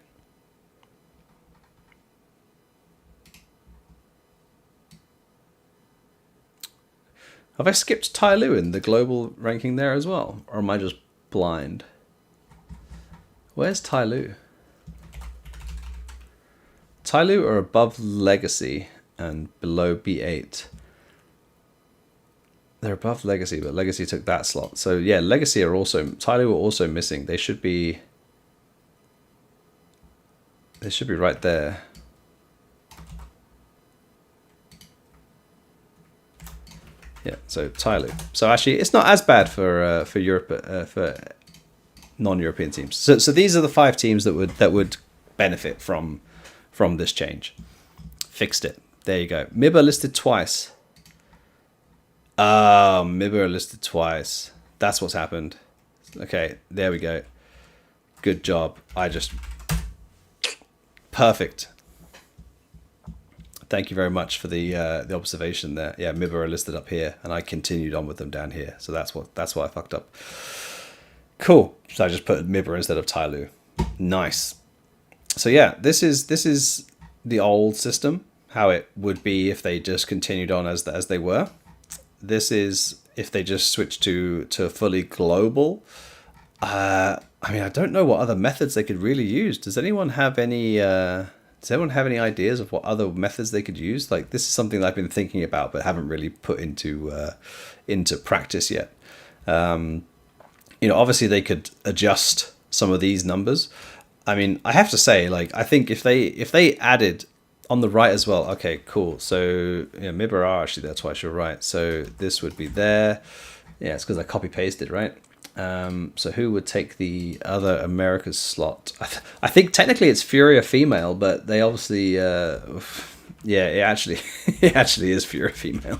Have I skipped Tyloo in the global ranking there as well? Or am I just blind? Where's Tyloo? Tyloo are above Legacy and below B8. They're above Legacy, but Legacy took that slot. So yeah, Legacy are also, Tyloo are also missing. They should be right there. Yeah, so Tyloo. So actually, it's not as bad for Europe, for non-European teams. So these are the 5 teams that would benefit from this change. Fixed it. There you go. MIB are listed twice. MIB are listed twice. That's what's happened. Okay, there we go. Good job. Perfect. Thank you very much for the observation there. Yeah, MIB are listed up here, and I continued on with them down here. So that's why I fucked up. Cool. So I just put MIB instead of Tyloo. Nice. So yeah, this is the old system, how it would be if they just continued on as they were. This is if they just switched to fully global. I mean, I don't know what other methods they could really use. Does anyone have any ideas of what other methods they could use? Like, this is something that I've been thinking about but haven't really put into practice yet. Obviously they could adjust some of these numbers. I mean, I have to say, like, I think if they added on the right as well. Okay, cool. So MIB are actually there twice. You're right. So this would be there. Yeah, it's because I copy pasted, right? So who would take the other Americas slot? I think technically it's Furia female, but they obviously, it actually is Furia female.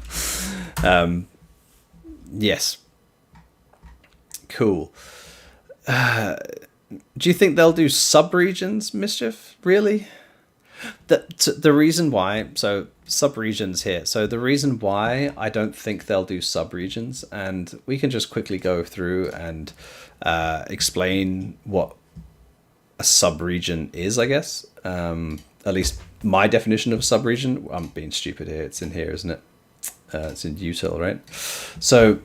Yes. Cool. Do you think they'll do sub-regions, Mischief? Really? The reason why, so sub-regions here. So the reason why I don't think they'll do sub-regions, and we can just quickly go through and explain what a sub-region is, I guess. At least my definition of a sub-region. I'm being stupid here. It's in here, isn't it? It's in util, right? So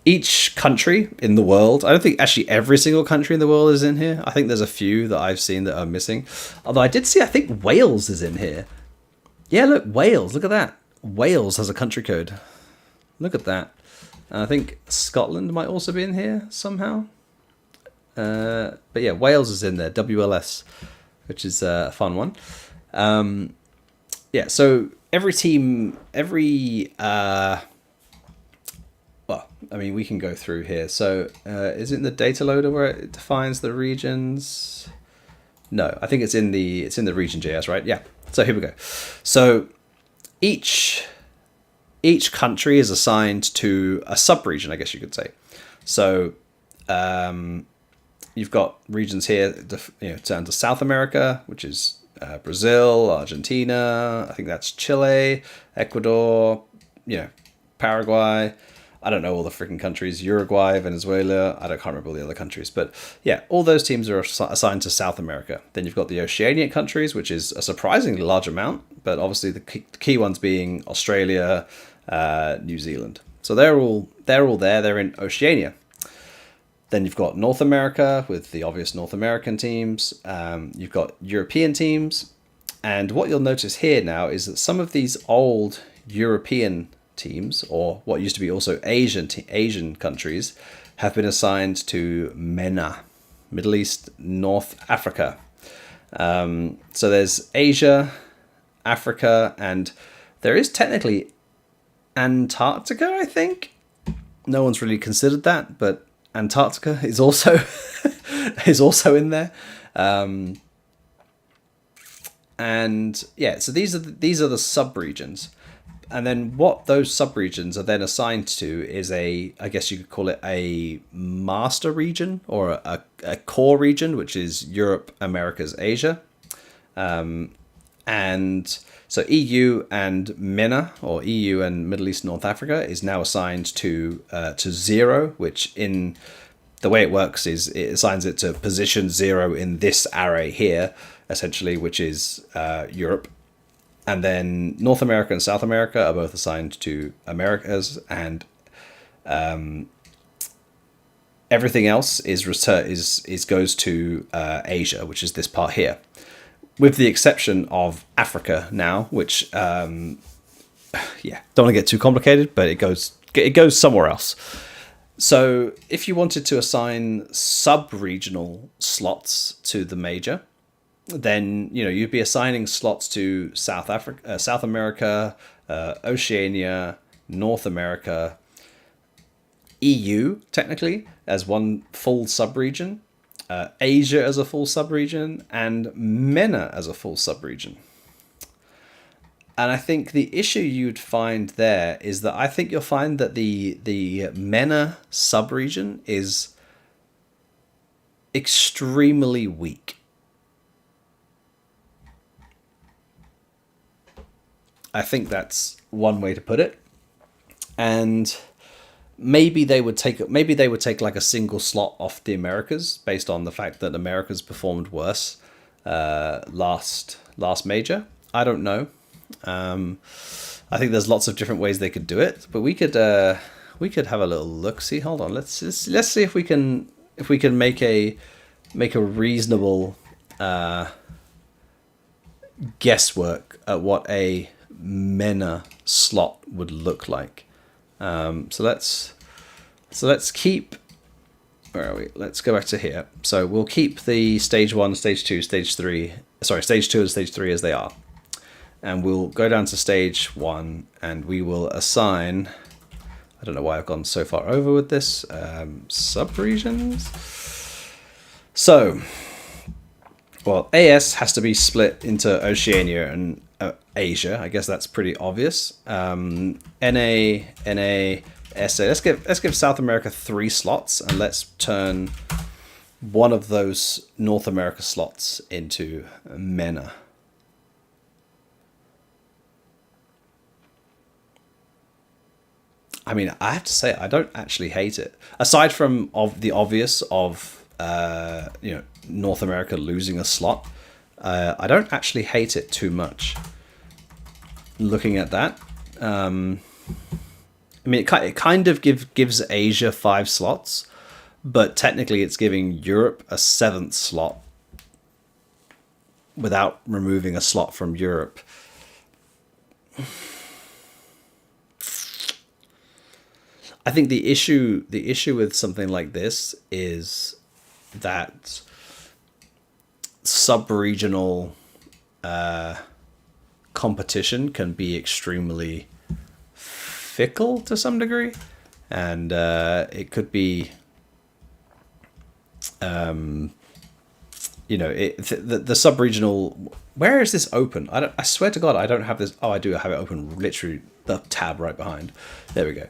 each country in the world, I don't think actually every single country in the world is in here. I think there's a few that I've seen that are missing. Although I did see, I think Wales is in here. Yeah, look, Wales, look at that. Wales has a country code. Look at that. And I think Scotland might also be in here somehow. But yeah, Wales is in there, WLS, which is a fun one. Yeah, so every team, well, I mean, we can go through here. So is it in the data loader where it defines the regions? No, I think it's in the region.js, right? Yeah. So here we go. So each country is assigned to a sub-region, I guess you could say. So you've got regions here, down to South America, which is Brazil, Argentina. I think that's Chile, Ecuador, Paraguay. I don't know all the freaking countries. Uruguay, Venezuela. I can't remember all the other countries. But yeah, all those teams are assigned to South America. Then you've got the Oceania countries, which is a surprisingly large amount. But obviously the key ones being Australia, New Zealand. So they're all there. They're in Oceania. Then you've got North America with the obvious North American teams. You've got European teams. And what you'll notice here now is that some of these old European teams, or what used to be also Asian countries, have been assigned to MENA, Middle East, North Africa. So there's Asia, Africa, and there is technically Antarctica, I think. No one's really considered that, but Antarctica is also in there. And yeah, so these are the sub-regions. And then what those sub-regions are then assigned to is I guess you could call it a master region or a core region, which is Europe, Americas, Asia. And so EU and MENA, or EU and Middle East, North Africa, is now assigned to 0, which in the way it works is it assigns it to position 0 in this array here, essentially, which is Europe. And then North America and South America are both assigned to Americas, and everything else goes to Asia, which is this part here, with the exception of Africa now, which don't want to get too complicated, but it goes somewhere else. So if you wanted to assign sub-regional slots to the major, then you'd be assigning slots to South America, Oceania, North America, EU technically as one full sub-region, Asia as a full subregion, and MENA as a full subregion. And I think the issue you'd find there is that I think you'll find that the MENA subregion is extremely weak. I think that's one way to put it. And maybe they would take like a single slot off the Americas based on the fact that Americas performed worse last major. I don't know. I think there's lots of different ways they could do it, but we could have a little look. See, hold on. Let's see if we can make a reasonable guesswork at what a MENA slot would look like. So let's keep. Where are we? Let's go back to here. So we'll keep the stage 1, stage 2, stage 3. Sorry, stage 2 and stage 3 as they are. And we'll go down to stage 1 and we will assign, I don't know why I've gone so far over with this, subregions. So, well, AS has to be split into Oceania and Asia. I guess that's pretty obvious. NA, SA. Let's give South America 3 slots, and let's turn one of those North America slots into MENA. I mean, I have to say, I don't actually hate it. Aside from the obvious of North America losing a slot, I don't actually hate it too much. Looking at that, I mean, it kind of gives Asia 5 slots, but technically it's giving Europe a 7th slot without removing a slot from Europe. I think the issue with something like this is that sub-regional competition can be extremely fickle to some degree, and it could be the sub-regional. Where is this open? I swear to God, I don't have this. Oh, I do have it open, literally the tab right behind. There we go.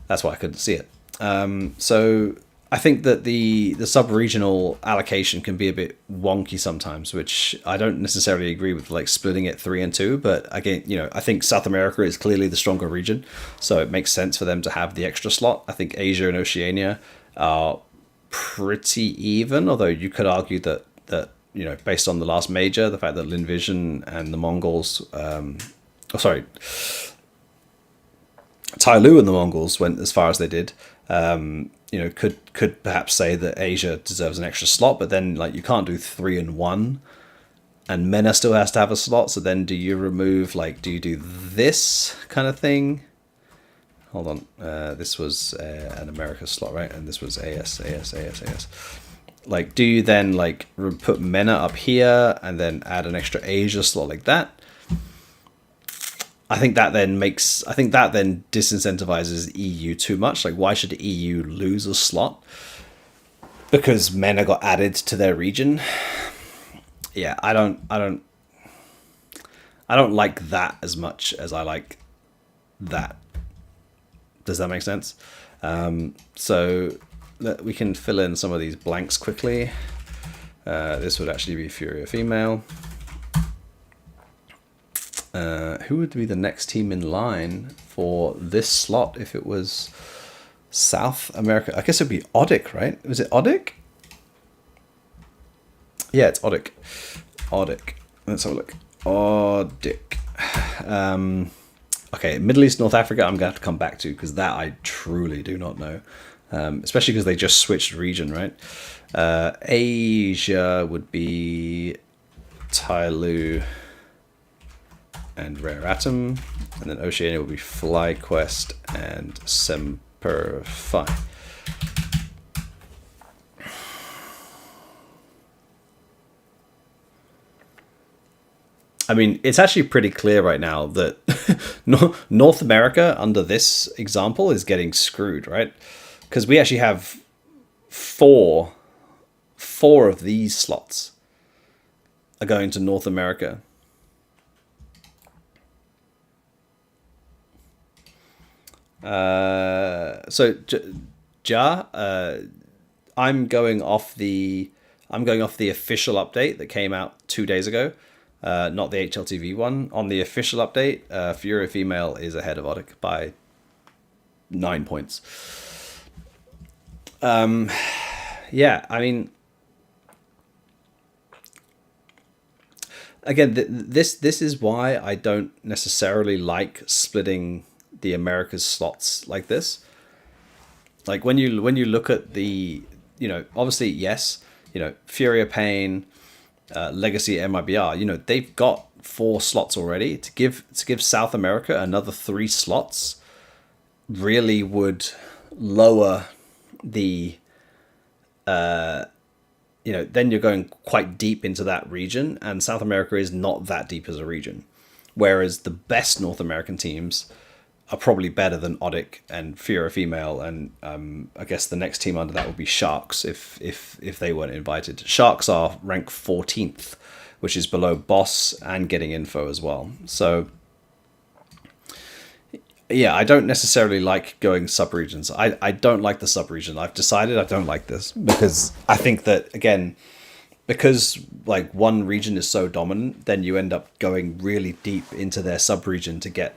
That's why I couldn't see it. So I think that the sub-regional allocation can be a bit wonky sometimes, which I don't necessarily agree with, like splitting it 3 and 2. But again, I think South America is clearly the stronger region, so it makes sense for them to have the extra slot. I think Asia and Oceania are pretty even, although you could argue that based on the last major, the fact that Linvision and the Mongols, Tyloo and the Mongols went as far as they did, could perhaps say that Asia deserves an extra slot, but then you can't do 3 and 1, and MENA still has to have a slot. So then do you remove, do you do this kind of thing? Hold on, this was an America slot, right? And this was AS. Do you then put MENA up here and then add an extra Asia slot like that? I think that then disincentivizes EU too much. Why should the EU lose a slot because MENA got added to their region? Yeah, I don't like that as much as I like that. Does that make sense? So we can fill in some of these blanks quickly. This would actually be Furia female. Who would be the next team in line for this slot if it was South America? I guess it would be Odic, right? Was it Odic? Yeah, it's Odic. Let's have a look. Odic. Okay, Middle East, North Africa, I'm going to have to come back to, because that I truly do not know. Especially because they just switched region, right? Asia would be Tyloo and Rare Atom, and then Oceania will be FlyQuest and Semper Fi. I mean, it's actually pretty clear right now that North America under this example is getting screwed, right? Because we actually have four 4 of these slots are going to North America. I'm going off the official update that came out 2 days ago, not the HLTV one. On the official update, Fury Female is ahead of Odic by 9 points. Yeah, I mean, again, this is why I don't necessarily like splitting the Americas slots like this. Like when you look at the, obviously, yes, Furia Pain, Legacy, MIBR, they've got 4 slots already. To give South America another 3 slots really would lower the then you're going quite deep into that region, and South America is not that deep as a region. Whereas the best North American teams are probably better than Odic and Furia Female, and I guess the next team under that would be Sharks if they weren't invited. Sharks are ranked 14th, which is below Boss and Getting Info as well. So yeah, I don't necessarily like going sub-regions. I don't like the sub-region. I've decided I don't like this because I think that, again, because like one region is so dominant, then you end up going really deep into their sub-region to get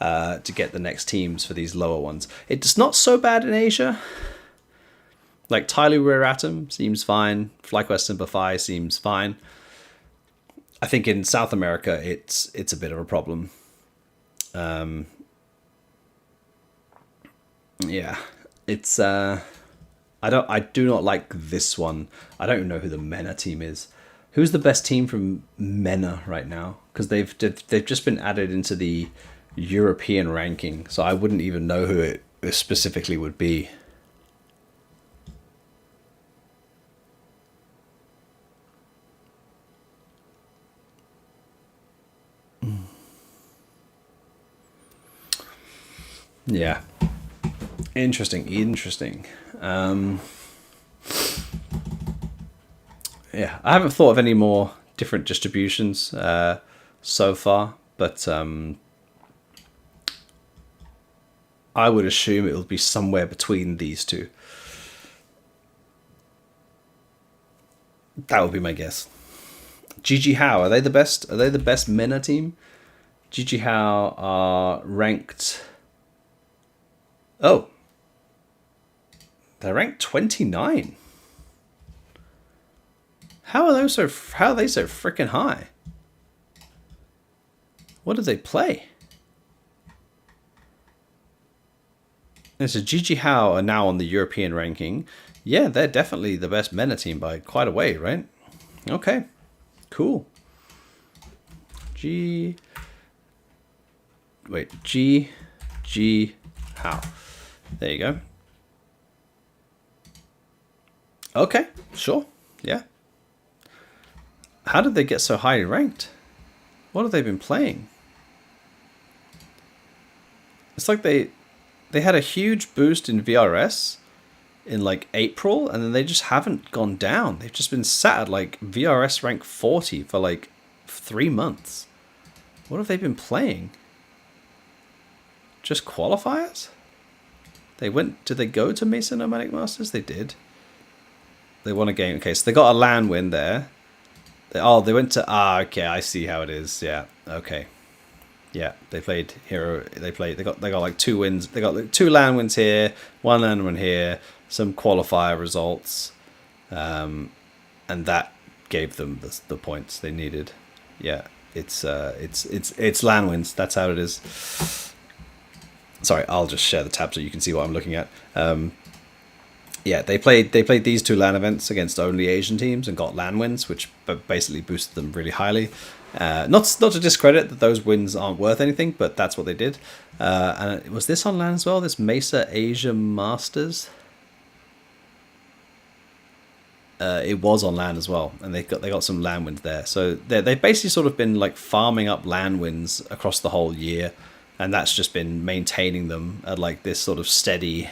the next teams for these lower ones. It's not so bad in Asia. Like Tyler Rear Atom seems fine. FlyQuest Simplify seems fine. I think in South America it's a bit of a problem. Yeah, it's I do not like this one. I don't even know who the MENA team is. Who's the best team from MENA right now? Because they've just been added into the European ranking, so I wouldn't even know who it specifically would be. Yeah. Interesting. Yeah, I haven't thought of any more different distributions so far, but I would assume it will be somewhere between these two. That would be my guess. GG How, are they the best? Are they the best MENA team? GG How are ranked. Oh, they're ranked 29. How are they so freaking high? What do they play? And so GG How are now on the European ranking. Yeah, they're definitely the best MENA team by quite a way, right? Okay, cool. GG How. There you go. Okay, sure. Yeah. How did they get so highly ranked? What have they been playing? It's like they had a huge boost in VRS in like April, and then they just haven't gone down. They've just been sat at like VRS rank 40 for like 3 months. What have they been playing? Just qualifiers? Did they go to Mesa Nomadic Masters? They did. They won a game. Okay, so they got a LAN win there. They went to... okay, I see how it is. Yeah, okay. Yeah, they played Hero. They got like 2 wins. They got like 2 LAN wins here, 1 LAN win here, some qualifier results, and that gave them the points they needed. Yeah, it's LAN wins. That's how it is. Sorry, I'll just share the tab so you can see what I'm looking at. Yeah, they played these 2 LAN events against only Asian teams and got LAN wins, which basically boosted them really highly. Not to discredit that those wins aren't worth anything, but that's what they did. And was this on LAN as well? This Mesa Asia Masters? It was on LAN as well, and they got some LAN wins there. So they've basically sort of been like farming up LAN wins across the whole year, and that's just been maintaining them at like this sort of steady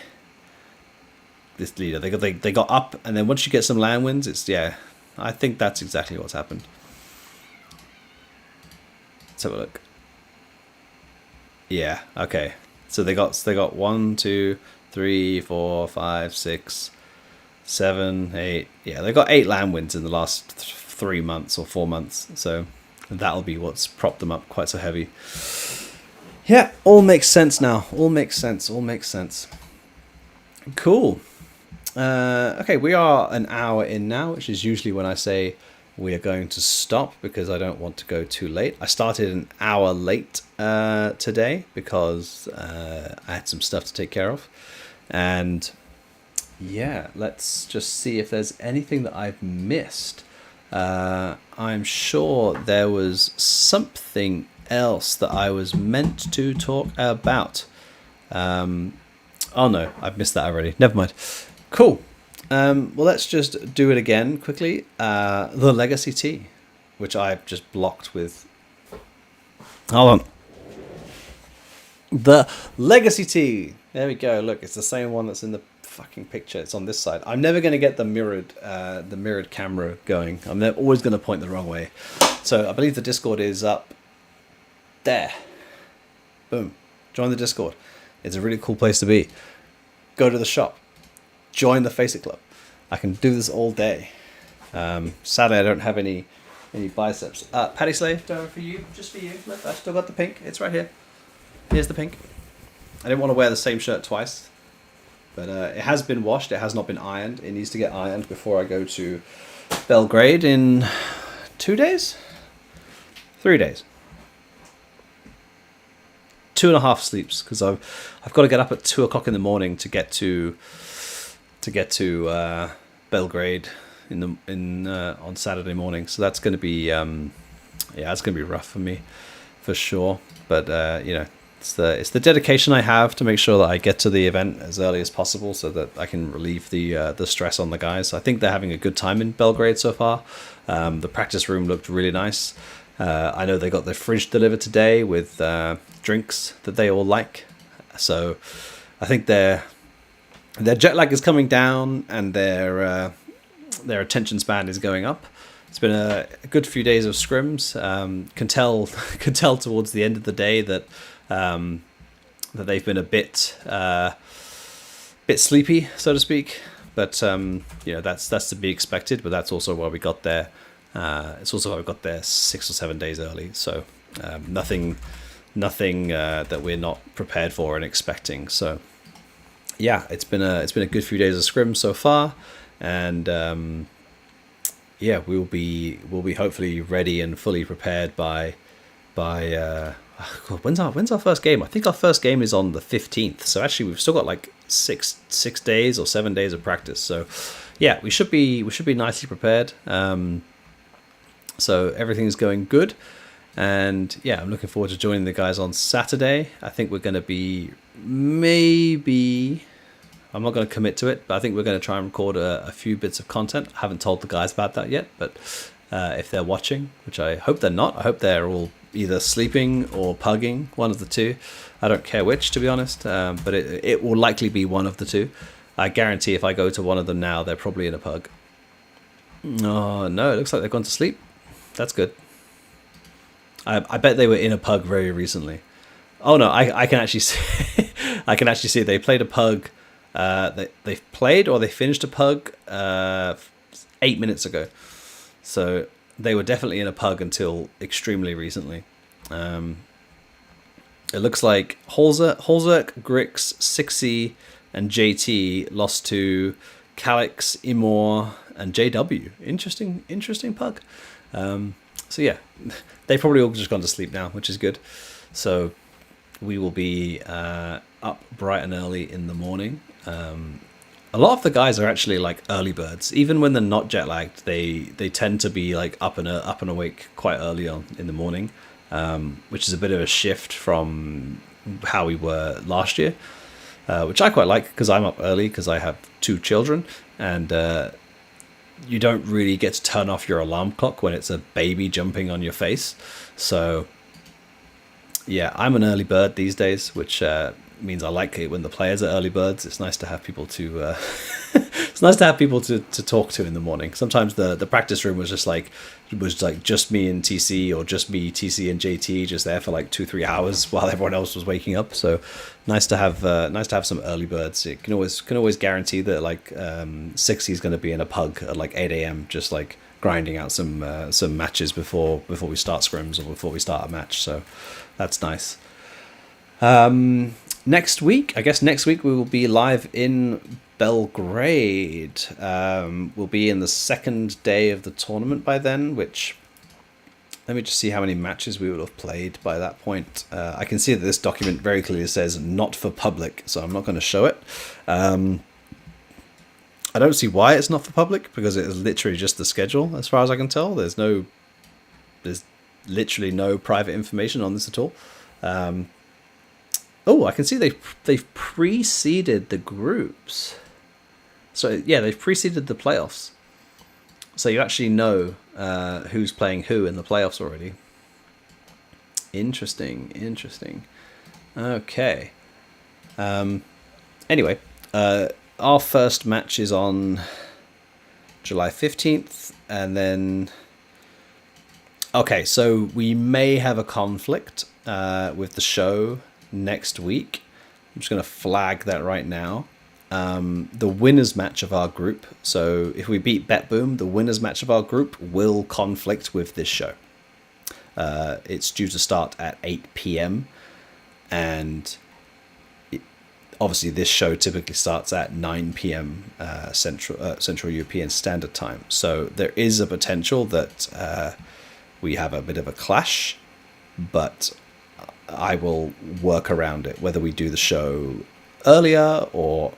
this leader. They got up, and then once you get some land wins, it's I think that's exactly what's happened. Let's have a look. Yeah, okay. So they got 1, 2, 3, 4, 5, 6, 7, 8. Yeah, they got 8 land wins in the last 3 months or 4 months. So that'll be what's propped them up quite so heavy. Yeah, all makes sense now. All makes sense. Cool. Okay, we are an hour in now, which is usually when I say we are going to stop because I don't want to go too late. I started an hour late today because I had some stuff to take care of. And yeah, let's just see if there's anything that I've missed. I'm sure there was something else that I was meant to talk about. Oh no, I've missed that already. Never mind. Cool. Well, let's just do it again quickly. The Legacy Tea, which I've just blocked with... Hold on. The Legacy Tea. There we go. Look, it's the same one that's in the fucking picture. It's on this side. I'm never going to get the mirrored camera going. I'm always going to point the wrong way. So I believe the Discord is up there. Boom. Join the Discord. It's a really cool place to be. Go to the shop. Join the Face It Club. I can do this all day. Sadly, I don't have any biceps. Patty Slave, for you, just for you. Look, I've still got the pink. It's right here. Here's the pink. I didn't want to wear the same shirt twice, but it has been washed. It has not been ironed. It needs to get ironed before I go to Belgrade in 2 days? 3 days. 2.5 sleeps because I've got to get up at 2 o'clock in the morning to get to Belgrade on Saturday morning. So that's going to be it's going to be rough for me for sure. But it's the dedication I have to make sure that I get to the event as early as possible so that I can relieve the stress on the guys. I think they're having a good time in Belgrade so far. The practice room looked really nice. I know they got their fridge delivered today with drinks that they all like. So I think their jet lag is coming down and their attention span is going up. It's been a good few days of scrims. Can tell towards the end of the day that they've been a bit sleepy, so to speak. But that's to be expected. But that's also why we got there. It's also why we got there 6 or 7 days early. So nothing that we're not prepared for and expecting. So yeah, it's been a good few days of scrim so far, and we'll be hopefully ready and fully prepared by when's our first game? I think our first game is on the 15th. So actually we've still got like six days or 7 days of practice. So yeah, we should be nicely prepared. So everything's going good. And yeah, I'm looking forward to joining the guys on Saturday. I think we're going to be I'm not going to commit to it, but I think we're going to try and record a few bits of content. I haven't told the guys about that yet, but if they're watching, which I hope they're not, I hope they're all either sleeping or pugging, one of the two. I don't care which, to be honest, but it will likely be one of the two. I guarantee if I go to one of them now, they're probably in a pug. Oh, no, it looks like they've gone to sleep. That's good. I bet they were in a pug very recently. Oh no, I can actually see. I can actually see they played a pug. They've played or they finished a pug 8 minutes ago. So they were definitely in a pug until extremely recently. It looks like Holzerk, Grix, Sixie, and JT lost to Calix, Imor, and JW. Interesting pug. So yeah, they probably all just gone to sleep now, which is good. So we will be up bright and early in the morning. A lot of the guys are actually like early birds. Even when they're not jet lagged, they tend to be like up and awake quite early on in the morning, which is a bit of a shift from how we were last year, which I quite like because I'm up early because I have 2 children and. You don't really get to turn off your alarm clock when it's a baby jumping on your face. So, yeah, I'm an early bird these days, which means I like it when the players are early birds. It's nice to have people to it's nice to have people to talk to in the morning. Sometimes the practice room was just me and TC, or just me, TC, and JT, just there for like 2-3 hours while everyone else was waking up. So nice to have some early birds. It can always guarantee that like 60 is going to be in a pug at like 8 a.m. just like grinding out some matches before we start scrims or before we start a match. So that's nice. Next week we will be live in Belgrade. We'll be in the second day of the tournament by then, which, let me just see how many matches we will have played by that point. I can see that this document very clearly says not for public, so I'm not going to show it. I don't see why it's not for public, because it is literally just the schedule as far as I can tell. There's literally no private information on this at all. Oh, I can see they've preceded the groups. So yeah, they've preceded the playoffs. So you actually know who's playing who in the playoffs already. Interesting. Okay. Anyway, our first match is on July 15th, and then... Okay, so we may have a conflict with the show next week. I'm just going to flag that right now. The winners match of our group, so if we beat BetBoom, the winners match of our group will conflict with this show. It's due to start at 8 p.m. and obviously this show typically starts at 9 p.m. Central European Standard Time, so there is a potential that we have a bit of a clash, but I will work around it, whether we do the show earlier or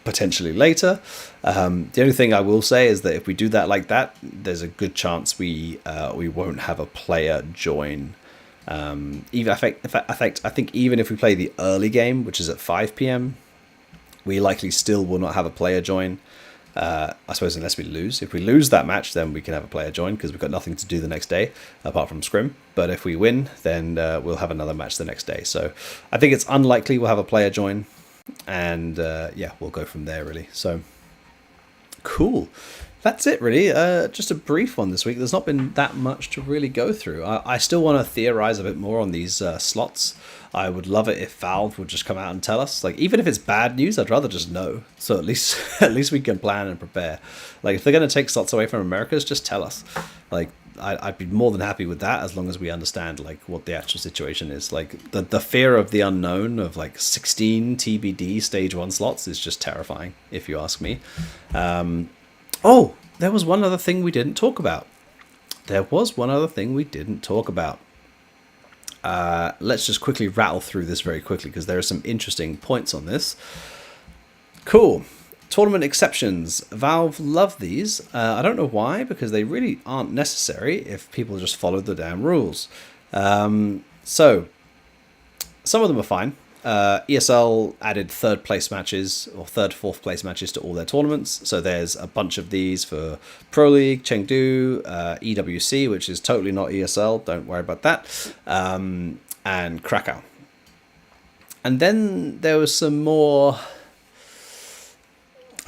potentially later. The only thing I will say is that if we do that like that, there's a good chance we won't have a player join. Even I think even if we play the early game, which is at 5 p.m, we likely still will not have a player join. I suppose unless we lose. If we lose that match, then we can have a player join, because we've got nothing to do the next day apart from scrim. But if we win, then we'll have another match the next day. So I think it's unlikely we'll have a player join, and yeah, we'll go from there really. So cool. That's it really. Just a brief one this week. There's not been that much to really go through. I still want to theorize a bit more on these slots. I would love it if Valve would just come out and tell us. Like, even if it's bad news, I'd rather just know. So at least we can plan and prepare. Like, if they're going to take slots away from Americas, just tell us. Like, I'd be more than happy with that, as long as we understand like what the actual situation is. Like, the fear of the unknown of like 16 TBD stage 1 slots is just terrifying, if you ask me. Oh, there was one other thing we didn't talk about. Let's just quickly rattle through this very quickly, because there are some interesting points on this. Cool. Tournament exceptions. Valve love these. I don't know why, because they really aren't necessary if people just follow the damn rules. So, some of them are fine. ESL added third place matches, or fourth place matches to all their tournaments. So there's a bunch of these for Pro League, Chengdu, EWC, which is totally not ESL. Don't worry about that. And Krakow. And then there was some more,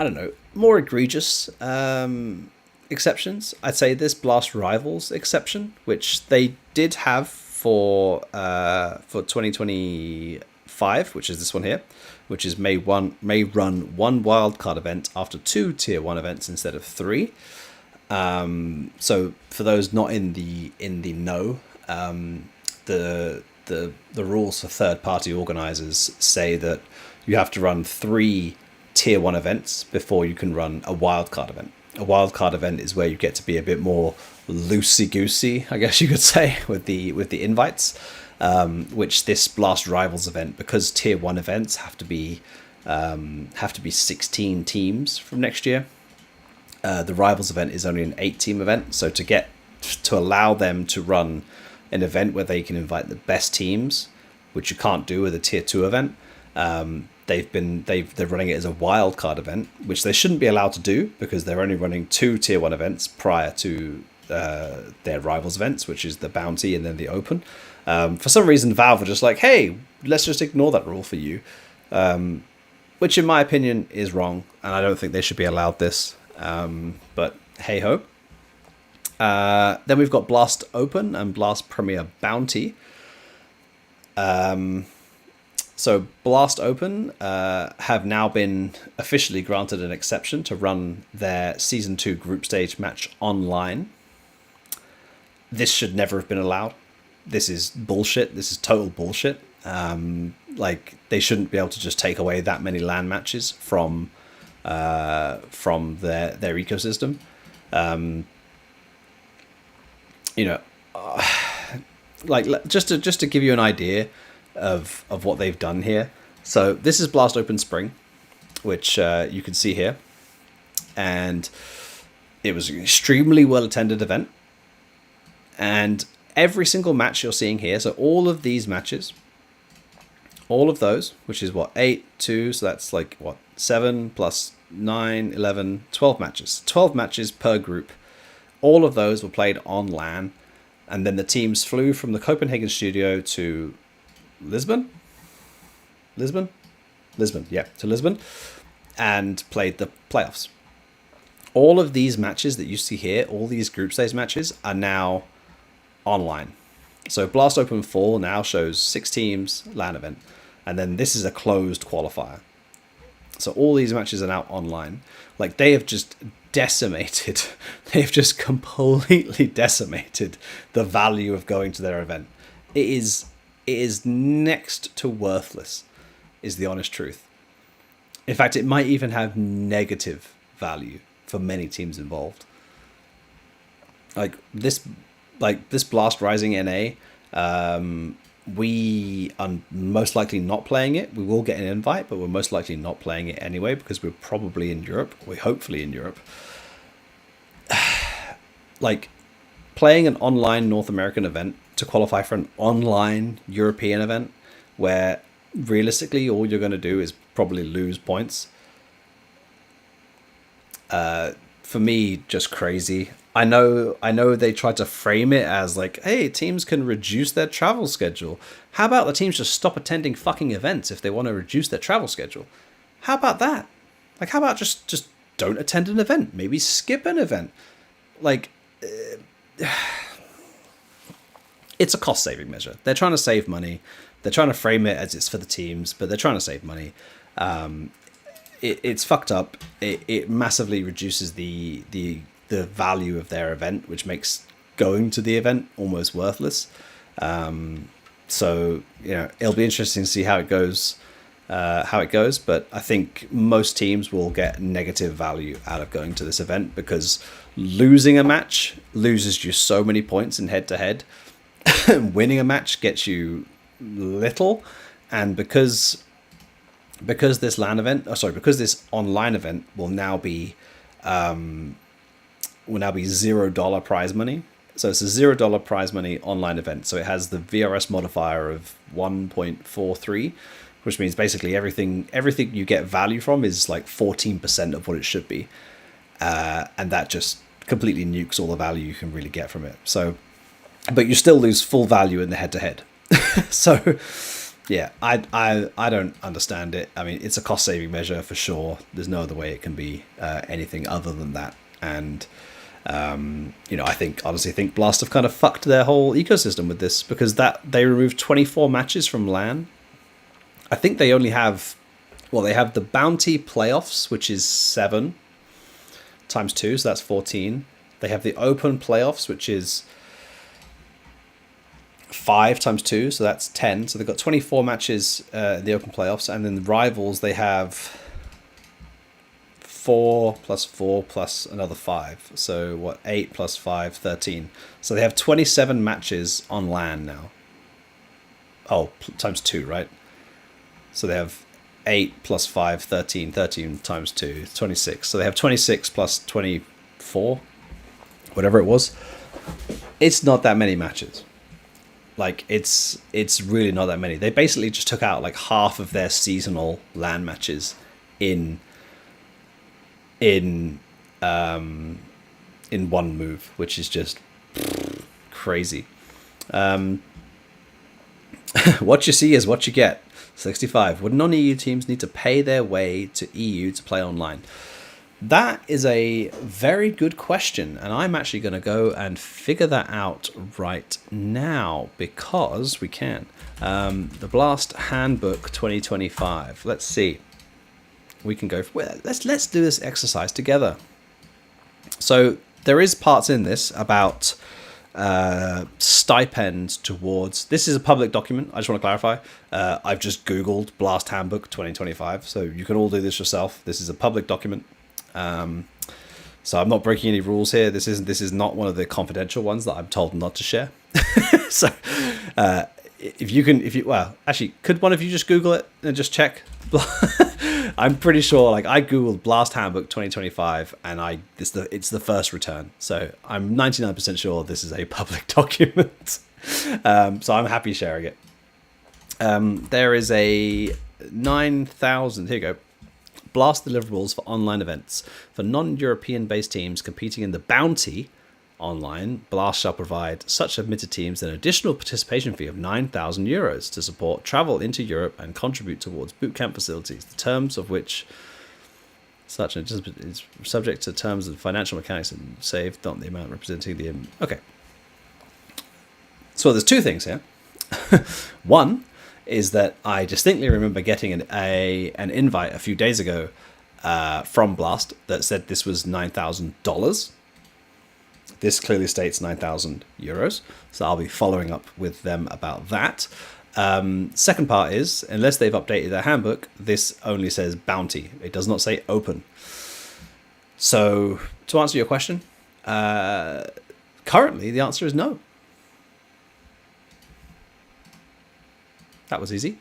I don't know, more egregious exceptions. I'd say this Blast Rivals exception, which they did have for 2025, which is this one here, which is may run one wildcard event after 2 tier 1 events instead of 3. So for those not in the know, the rules for third party organizers say that you have to run 3 tier 1 events before you can run a wildcard event. A wildcard event is where you get to be a bit more loosey-goosey, I guess you could say, with the invites. Which this Blast Rivals event, because tier 1 events have to be 16 teams from next year. The Rivals event is only an 8-team event, so to allow them to run an event where they can invite the best teams, which you can't do with a tier 2 event, they're running it as a wildcard event, which they shouldn't be allowed to do, because they're only running 2 tier 1 events prior to their Rivals events, which is the Bounty and then the Open. For some reason, Valve are just like, hey, let's just ignore that rule for you. which in my opinion is wrong, and I don't think they should be allowed this. But hey ho. Then we've got Blast Open and Blast Premier Bounty. So Blast Open have now been officially granted an exception to run their Season 2 group stage match online. This should never have been allowed. This is bullshit. This is total bullshit. Like, they shouldn't be able to just take away that many LAN matches from their ecosystem. Like, just to give you an idea of what they've done here. So this is Blast Open Spring, which you can see here, and it was an extremely well attended event. And every single match you're seeing here, so all of these matches, all of those, which is what, 8, 2, so that's like what, 7 plus 9, 11, 12 matches. 12 matches per group. All of those were played on LAN, and then the teams flew from the Copenhagen studio to Lisbon, to Lisbon, and played the playoffs. All of these matches that you see here, all these group stage matches, are now online. So Blast Open 4 now shows 6 teams LAN event, and then this is a closed qualifier. So all these matches are now online. Like, they have just decimated, they've just completely decimated the value of going to their event. It is next to worthless, is the honest truth. In fact, it might even have negative value for many teams involved. Like this Blast Rising NA, we are most likely not playing it. We will get an invite, but we're most likely not playing it anyway because we're probably in Europe. We're hopefully in Europe. Like, playing an online North American event to qualify for an online European event where realistically all you're going to do is probably lose points. For me, just crazy. I know they tried to frame it as like, hey, teams can reduce their travel schedule. How about the teams just stop attending fucking events if they want to reduce their travel schedule? How about that? Like, how about just don't attend an event? Maybe skip an event. Like, it's a cost-saving measure. They're trying to save money. They're trying to frame it as it's for the teams, but they're trying to save money. It's fucked up. It massively reduces the value of their event, which makes going to the event almost worthless. So, it'll be interesting to see how it goes. But I think most teams will get negative value out of going to this event because losing a match loses you so many points in head-to-head. Winning a match gets you little, and because this because this online event will now be $0 prize money. So it's a $0 prize money online event. So it has the VRS modifier of 1.43, which means basically everything you get value from is like 14% of what it should be, and that just completely nukes all the value you can really get from it. So, but you still lose full value in the head-to-head. So, yeah, I don't understand it. I mean, it's a cost-saving measure for sure. There's no other way it can be anything other than that. And I honestly think Blast have kind of fucked their whole ecosystem with this, because they removed 24 matches from LAN. I think they only have, they have the Bounty playoffs, which is 7 times 2, so that's 14. They have the Open playoffs, which is 5 times 2, so that's 10. So they've got 24 matches in the Open playoffs, and then the Rivals, they have 4 plus 4 plus another 5. So 8 plus 5, 13. So they have 27 matches on LAN now. Oh, times 2, right? So they have 8 plus 5, 13. 13 times 2, 26. So they have 26 plus 24, whatever it was. It's not that many matches. Like, it's really not that many. They basically just took out like half of their seasonal LAN matches in one move, which is just crazy. What you see is what you get. 65. Would non-EU teams need to pay their way to EU to play online? That is a very good question, and I'm actually going to go and figure that out right now because we can. The Blast Handbook 2025. Let's see. We can go. Let's do this exercise together. So there is parts in this about stipends towards. This is a public document. I just want to clarify. I've just Googled Blast Handbook 2025, so you can all do this yourself. This is a public document. So I'm not breaking any rules here. This is not one of the confidential ones that I'm told not to share. So could one of you just Google it and just check? I'm pretty sure, like, I Googled Blast Handbook 2025 and it's the first return. So I'm 99% sure this is a public document. So I'm happy sharing it. There is a 9,000, here you go. Blast deliverables for online events. For non-European based teams competing in the Bounty online, Blast shall provide such admitted teams an additional participation fee of €9,000 to support travel into Europe and contribute towards bootcamp facilities, the terms of which such is subject to terms of financial mechanics and saved, not the amount representing the... Okay. So there's two things here. One is that I distinctly remember getting an invite a few days ago from Blast that said this was $9,000. This clearly states €9,000, so I'll be following up with them about that. Second part is, unless they've updated their handbook, this only says Bounty. It does not say Open. So, to answer your question, currently the answer is no. That was easy.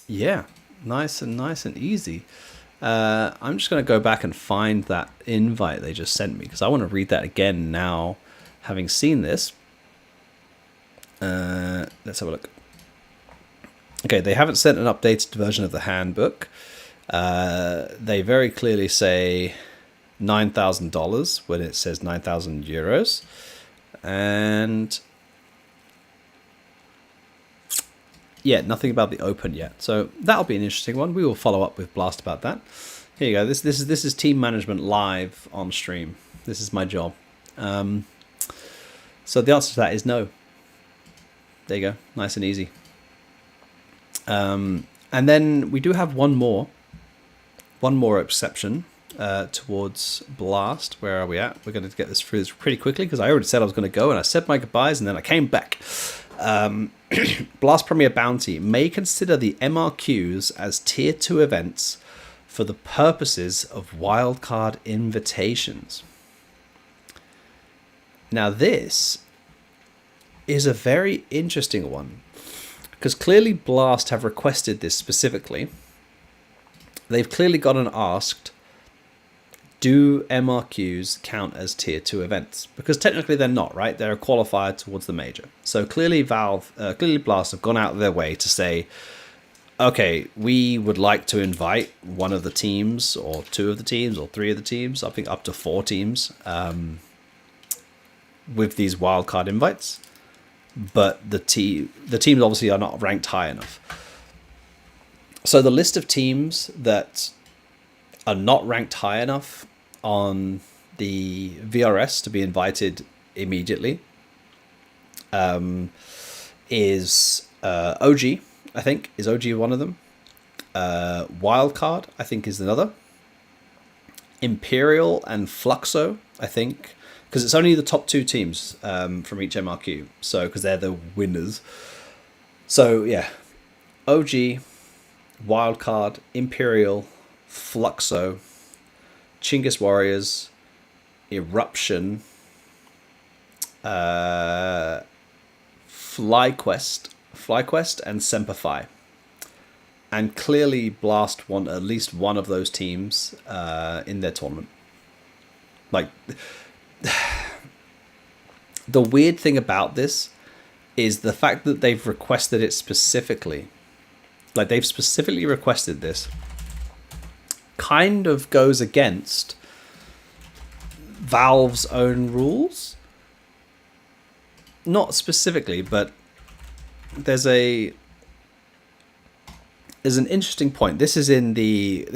Yeah, nice and easy. I'm just going to go back and find that invite they just sent me because I want to read that again now, having seen this. Let's have a look. Okay, they haven't sent an updated version of the handbook. They very clearly say $9,000 when it says €9,000. And... yeah, nothing about the Open yet. So that'll be an interesting one. We will follow up with Blast about that. Here you go. This is team management live on stream. This is my job. So the answer to that is no. There you go. Nice and easy. And then we do have one more exception towards Blast. Where are we at? We're going to get this through this pretty quickly because I already said I was going to go and I said my goodbyes and then I came back. Blast Premier Bounty may consider the MRQs as Tier 2 events for the purposes of wildcard invitations. Now this is a very interesting one because clearly Blast have requested this specifically. They've clearly gone and asked, do MRQs count as Tier 2 events? Because technically they're not, right? They're a qualifier towards the major. So clearly Blast have gone out of their way to say, okay, we would like to invite one of the teams or two of the teams or three of the teams, I think up to 4 teams with these wildcard invites. But the teams obviously are not ranked high enough. So the list of teams that are not ranked high enough on the VRS to be invited immediately is OG, I think. Is OG one of them? Wildcard, I think, is another. Imperial and Fluxo, I think. Because it's only the top 2 teams from each MRQ. So, because they're the winners. So, yeah. OG, Wildcard, Imperial, Fluxo, Chinggis Warriors, Eruption, FlyQuest, and Semperfi. And clearly Blast want at least one of those teams in their tournament. Like, the weird thing about this is the fact that they've requested it specifically. Like, they've specifically requested this. Kind of goes against Valve's own rules. Not specifically, but there's a is an interesting point. This is in the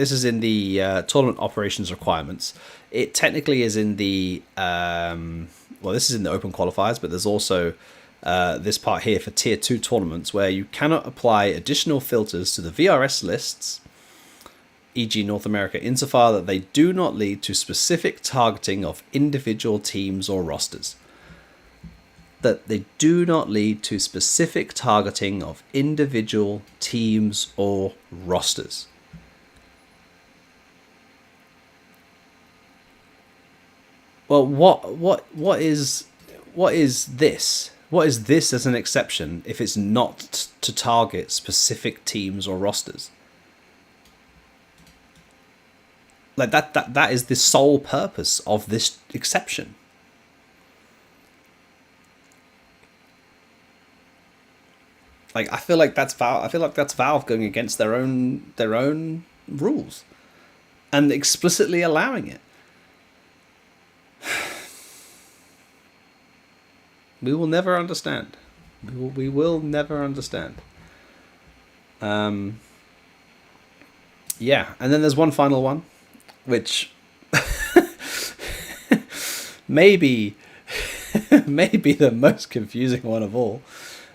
tournament operations requirements. It technically is in the well, this is in the open qualifiers, but there's also this part here for tier 2 tournaments where you cannot apply additional filters to the VRS lists, e.g. North America, insofar that they do not lead to specific targeting of individual teams or rosters. That they do not lead to specific targeting of individual teams or rosters. Well, what is this? What is this as an exception if it's not to target specific teams or rosters? Like that is the sole purpose of this exception. Like I feel like that's Valve going against their own rules and explicitly allowing it. We will never understand. We will never understand. Yeah, and then there's one final one, which maybe the most confusing one of all.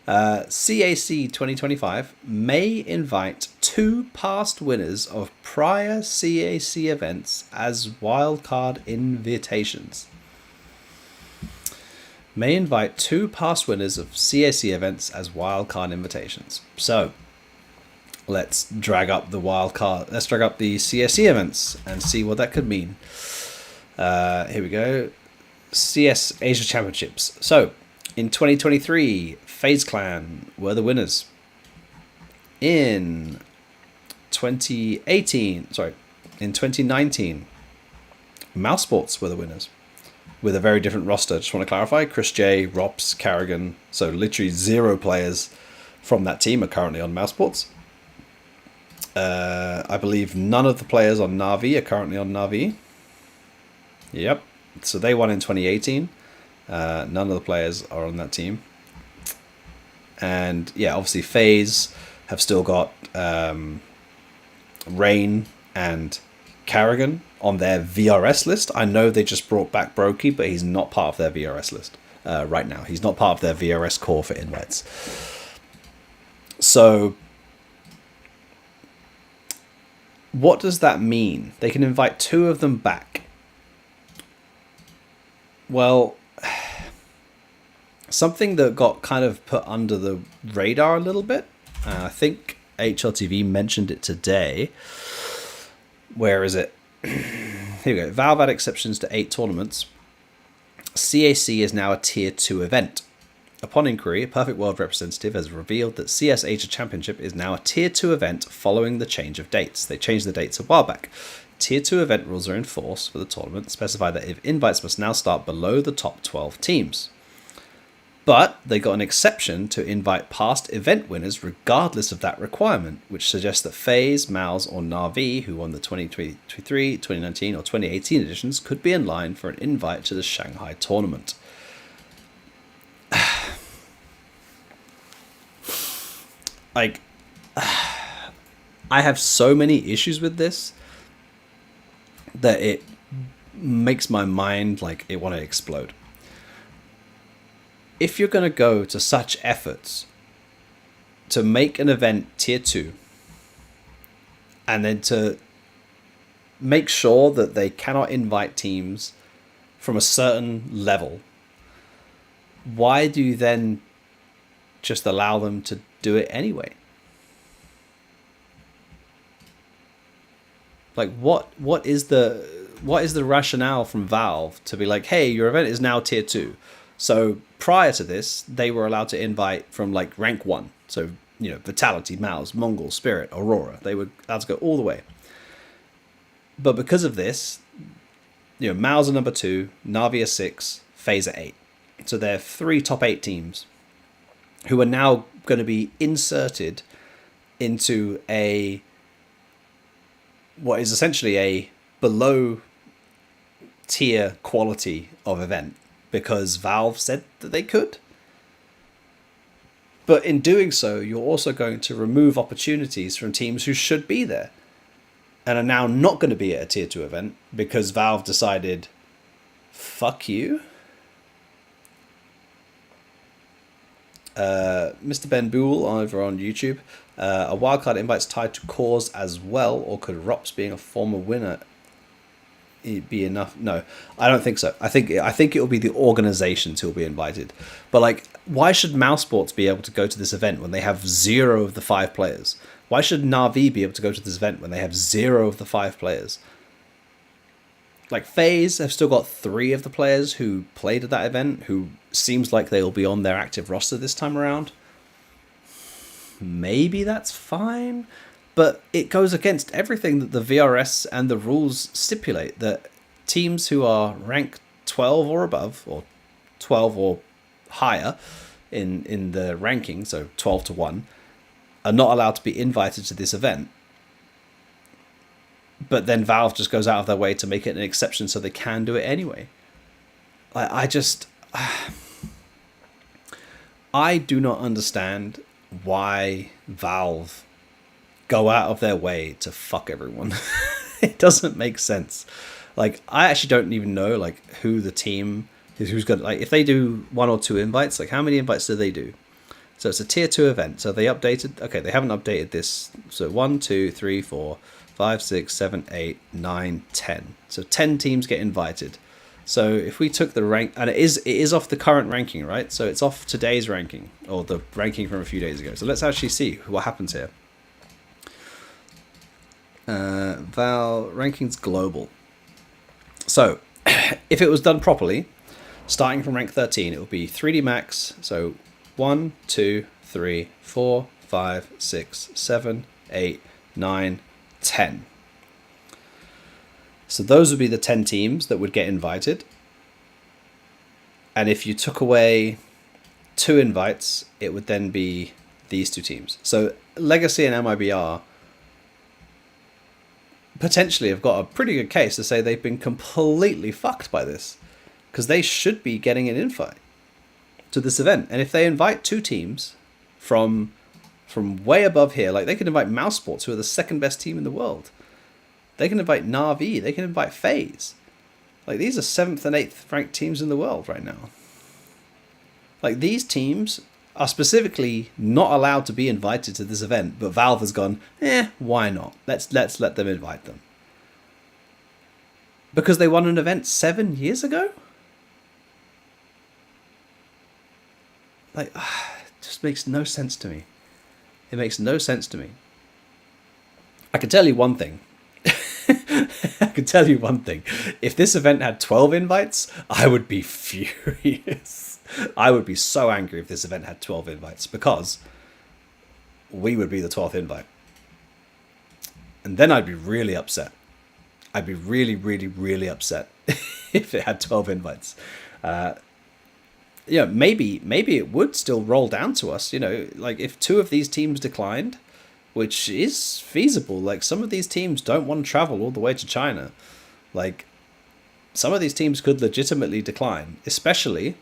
CAC 2025 may invite 2 past winners of prior CAC events as wildcard invitations. May invite 2 past winners of CAC events as wildcard invitations. So, let's drag up the wildcard. Let's drag up the CAC events and see what that could mean. Here we go. CS Asia Championships. So, in 2023, FaZe Clan were the winners. In 2019, Mouse Sports were the winners, with a very different roster. Just want to clarify, Chris J, Rops, Carrigan. So literally 0 players from that team are currently on Mouse Sports. I believe none of the players on Na'Vi are currently on Na'Vi. Yep. So they won in 2018. None of the players are on that team. And yeah, obviously FaZe have still got Rain and Carrigan on their VRS list. I know they just brought back Brokey, but he's not part of their VRS list right now. He's not part of their VRS core for invites. So what does that mean? They can invite 2 of them back. Well, something that got kind of put under the radar a little bit, I think HLTV mentioned it today. Where is it? Here we go. Valve had exceptions to 8 tournaments. CAC is now a tier 2 event. Upon inquiry, a Perfect World representative has revealed that CS Asia Championship is now a tier 2 event following the change of dates. They changed the dates a while back. Tier 2 event rules are in force for the tournament, specify that if invites must now start below the top 12 teams. But they got an exception to invite past event winners regardless of that requirement, which suggests that FaZe, Mouse, or Na'Vi, who won the 2023, 2019, or 2018 editions, could be in line for an invite to the Shanghai tournament. Like, I have so many issues with this that it makes my mind like it want to explode. If you're going to go to such efforts to make an event tier 2 and then to make sure that they cannot invite teams from a certain level, why do you then just allow them to do it anyway? Like what is the rationale from Valve to be like, hey, your event is now tier 2. So prior to this, they were allowed to invite from like rank 1. So, you know, Vitality, Mouse, Mongol, Spirit, Aurora. They were allowed to go all the way. But because of this, you know, Mouse are number 2, Na'Vi are 6, FaZe are 8. So they're 3 top 8 teams who are now going to be inserted into what is essentially a below tier quality of event because Valve said that they could. But in doing so, you're also going to remove opportunities from teams who should be there and are now not going to be at a tier 2 event because Valve decided, fuck you. Mr. Ben Boole over on YouTube. A wildcard invite's tied to cause as well, or could ROPS being a former winner be enough? No, I don't think so. I think it will be the organizations who will be invited. But like, why should Mousesports be able to go to this event when they have 0 of the 5 players? Why should Na'Vi be able to go to this event when they have 0 of the 5 players? Like, FaZe have still got 3 of the players who played at that event, who seems like they will be on their active roster this time around. Maybe that's fine, but it goes against everything that the VRS and the rules stipulate, that teams who are ranked 12 or above, or 12 or higher in the ranking, so 12 to 1, are not allowed to be invited to this event. But then Valve just goes out of their way to make it an exception so they can do it anyway. I do not understand why Valve go out of their way to fuck everyone. It doesn't make sense. Like, I actually don't even know like who the team is, who's got, like, if they do 1 or 2 invites, like how many invites do they do? So it's a tier 2 event. So they updated, okay, they haven't updated this. So 1, 2, 3, 4, 5, 6, 7, 8, 9, 10. So 10 teams get invited. So if we took the rank, and it is off the current ranking, right? So it's off today's ranking, or the ranking from a few days ago. So let's actually see what happens here. Val rankings global. So if it was done properly, starting from rank 13, it would be 3D Max. So 1, 2, 3, 4, 5, 6, 7, 8, 9, 10. So those would be the 10 teams that would get invited. And if you took away 2 invites, it would then be these 2 teams. So Legacy and MIBR potentially have got a pretty good case to say they've been completely fucked by this, because they should be getting an invite to this event. And if they invite 2 teams from way above here, like they could invite Mousesports, who are the 2nd best team in the world. They can invite Na'Vi. They can invite FaZe. Like, these are 7th and 8th ranked teams in the world right now. Like, these teams are specifically not allowed to be invited to this event, but Valve has gone, why not? Let's let them invite them. Because they won an event 7 years ago? Like, it just makes no sense to me. It makes no sense to me. I can tell you one thing. I can tell you one thing. If this event had 12 invites, I would be furious. I would be so angry if this event had 12 invites, because we would be the 12th invite. And then I'd be really upset. I'd be really, really, really upset if it had 12 invites. Maybe it would still roll down to us. Like, if 2 of these teams declined, which is feasible. Like, some of these teams don't want to travel all the way to China. Like, some of these teams could legitimately decline, especially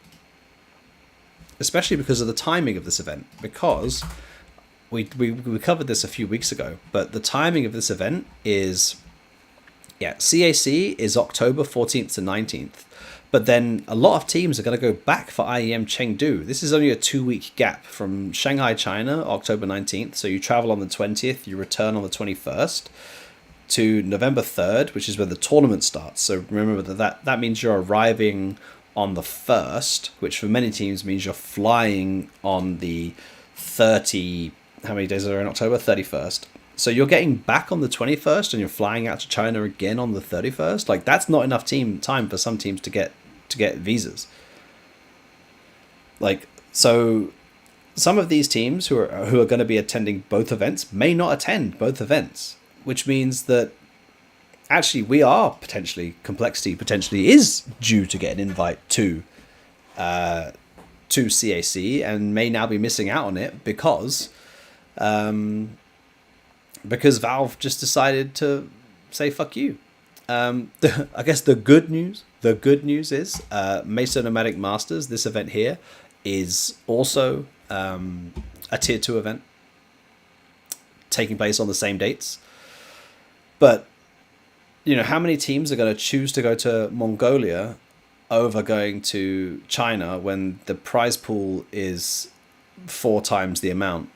because of the timing of this event. Because we covered this a few weeks ago, but the timing of this event is, CAC is October 14th to 19th. But then a lot of teams are going to go back for IEM Chengdu. This is only a 2-week gap from Shanghai, China, October 19th. So you travel on the 20th, you return on the 21st, to November 3rd, which is when the tournament starts. So remember that means you're arriving on the 1st, which for many teams means you're flying on the 30... How many days are there in October? 31st. So you're getting back on the 21st and you're flying out to China again on the 31st. Like, that's not enough time for some teams to get visas. Like, so some of these teams who are going to be attending both events may not attend both events, which means that actually Complexity potentially is due to get an invite to CAC, and may now be missing out on it because Valve just decided to say fuck you. I guess the good news is Mesa Nomadic Masters, this event here, is also a tier 2 event taking place on the same dates. But, how many teams are going to choose to go to Mongolia over going to China when the prize pool is 4 times the amount?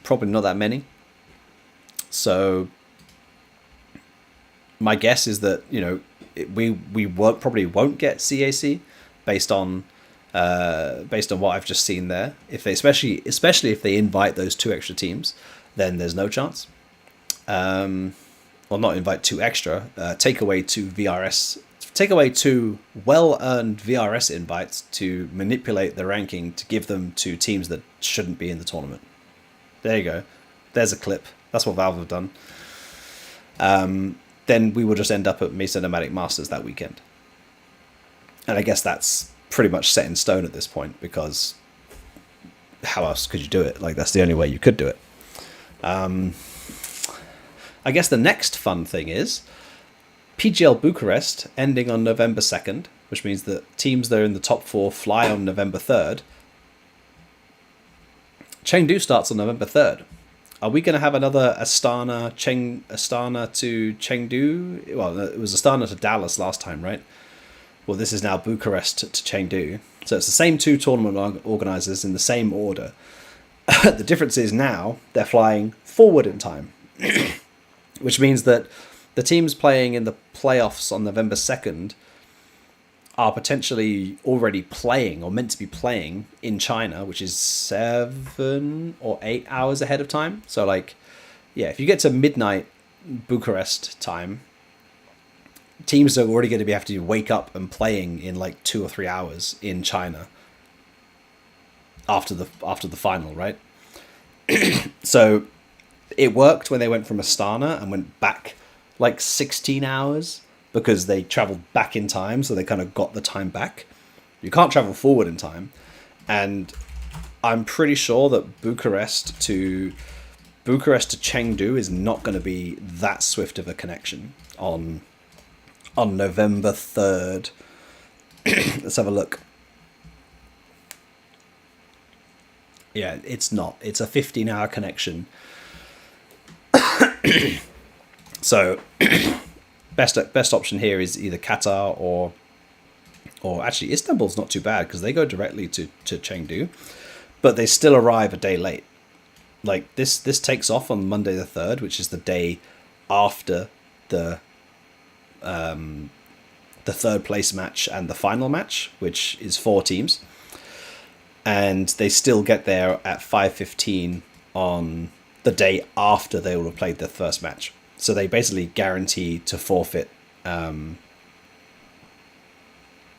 Probably not that many. So my guess is that, we probably won't get CAC based on what I've just seen there. If they especially if they invite those 2 extra teams, then there's no chance. Well, not invite 2 extra. Take away 2 well-earned VRS invites to manipulate the ranking to give them to teams that shouldn't be in the tournament. There you go. There's a clip. That's what Valve have done. Then we will just end up at Mesa Nomadic Masters that weekend. And I guess that's pretty much set in stone at this point, because how else could you do it? Like, that's the only way you could do it. I guess the next fun thing is PGL Bucharest ending on November 2nd, which means that teams that are in the top 4 fly on November 3rd. Chengdu starts on November 3rd. Are we going to have another Astana to Chengdu? Well, it was Astana to Dallas last time, right? Well, this is now Bucharest to Chengdu. So it's the same 2 tournament organisers in the same order. The difference is now they're flying forward in time, which means that the teams playing in the playoffs on November 2nd are potentially already playing or meant to be playing in China, which is 7 or 8 hours ahead of time. So, if you get to midnight Bucharest time, teams are already going to have to wake up and playing in 2 or 3 hours in China after the final, right? So it worked when they went from Astana and went back 16 hours because they traveled back in time, so they kind of got the time back. You can't travel forward in time, and I'm pretty sure that Bucharest to Chengdu is not going to be that swift of a connection on November 3rd. Let's have a look. Yeah, it's not. It's a 15-hour connection. So best option here is either Qatar or actually Istanbul's not too bad because they go directly to Chengdu, but they still arrive a day late. This takes off on Monday the 3rd, which is the day after the 3rd place match and the final match, which is 4 teams, and they still get there at 5:15 on the day after they will have played their first match. So they basically guarantee to forfeit.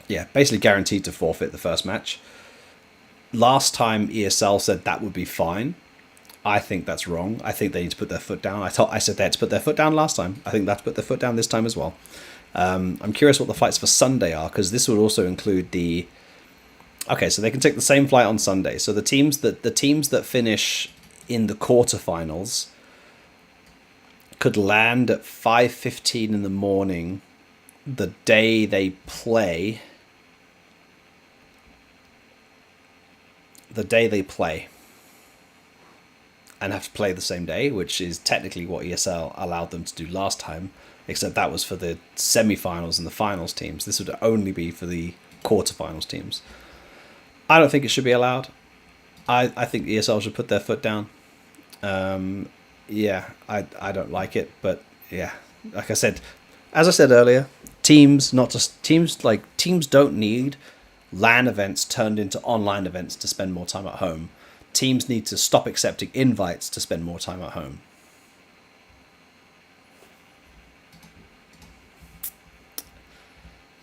Guaranteed to forfeit the first match. Last time ESL said that would be fine. I think that's wrong. I think they need to put their foot down. I said they had to put their foot down last time. I think they have to put their foot down this time as well. I'm curious what the flights for Sunday are, because this would also include the. Okay, so they can take the same flight on Sunday. So the teams that finish in the quarterfinals could land at 5:15 in the morning the day they play. And have to play the same day, which is technically what ESL allowed them to do last time, except that was for the semi-finals and the finals teams. This would only be for the quarterfinals teams. I don't think it should be allowed. I think ESL should put their foot down. I don't like it, but yeah, as I said earlier, teams don't need LAN events turned into online events to spend more time at home. Teams need to stop accepting invites to spend more time at home.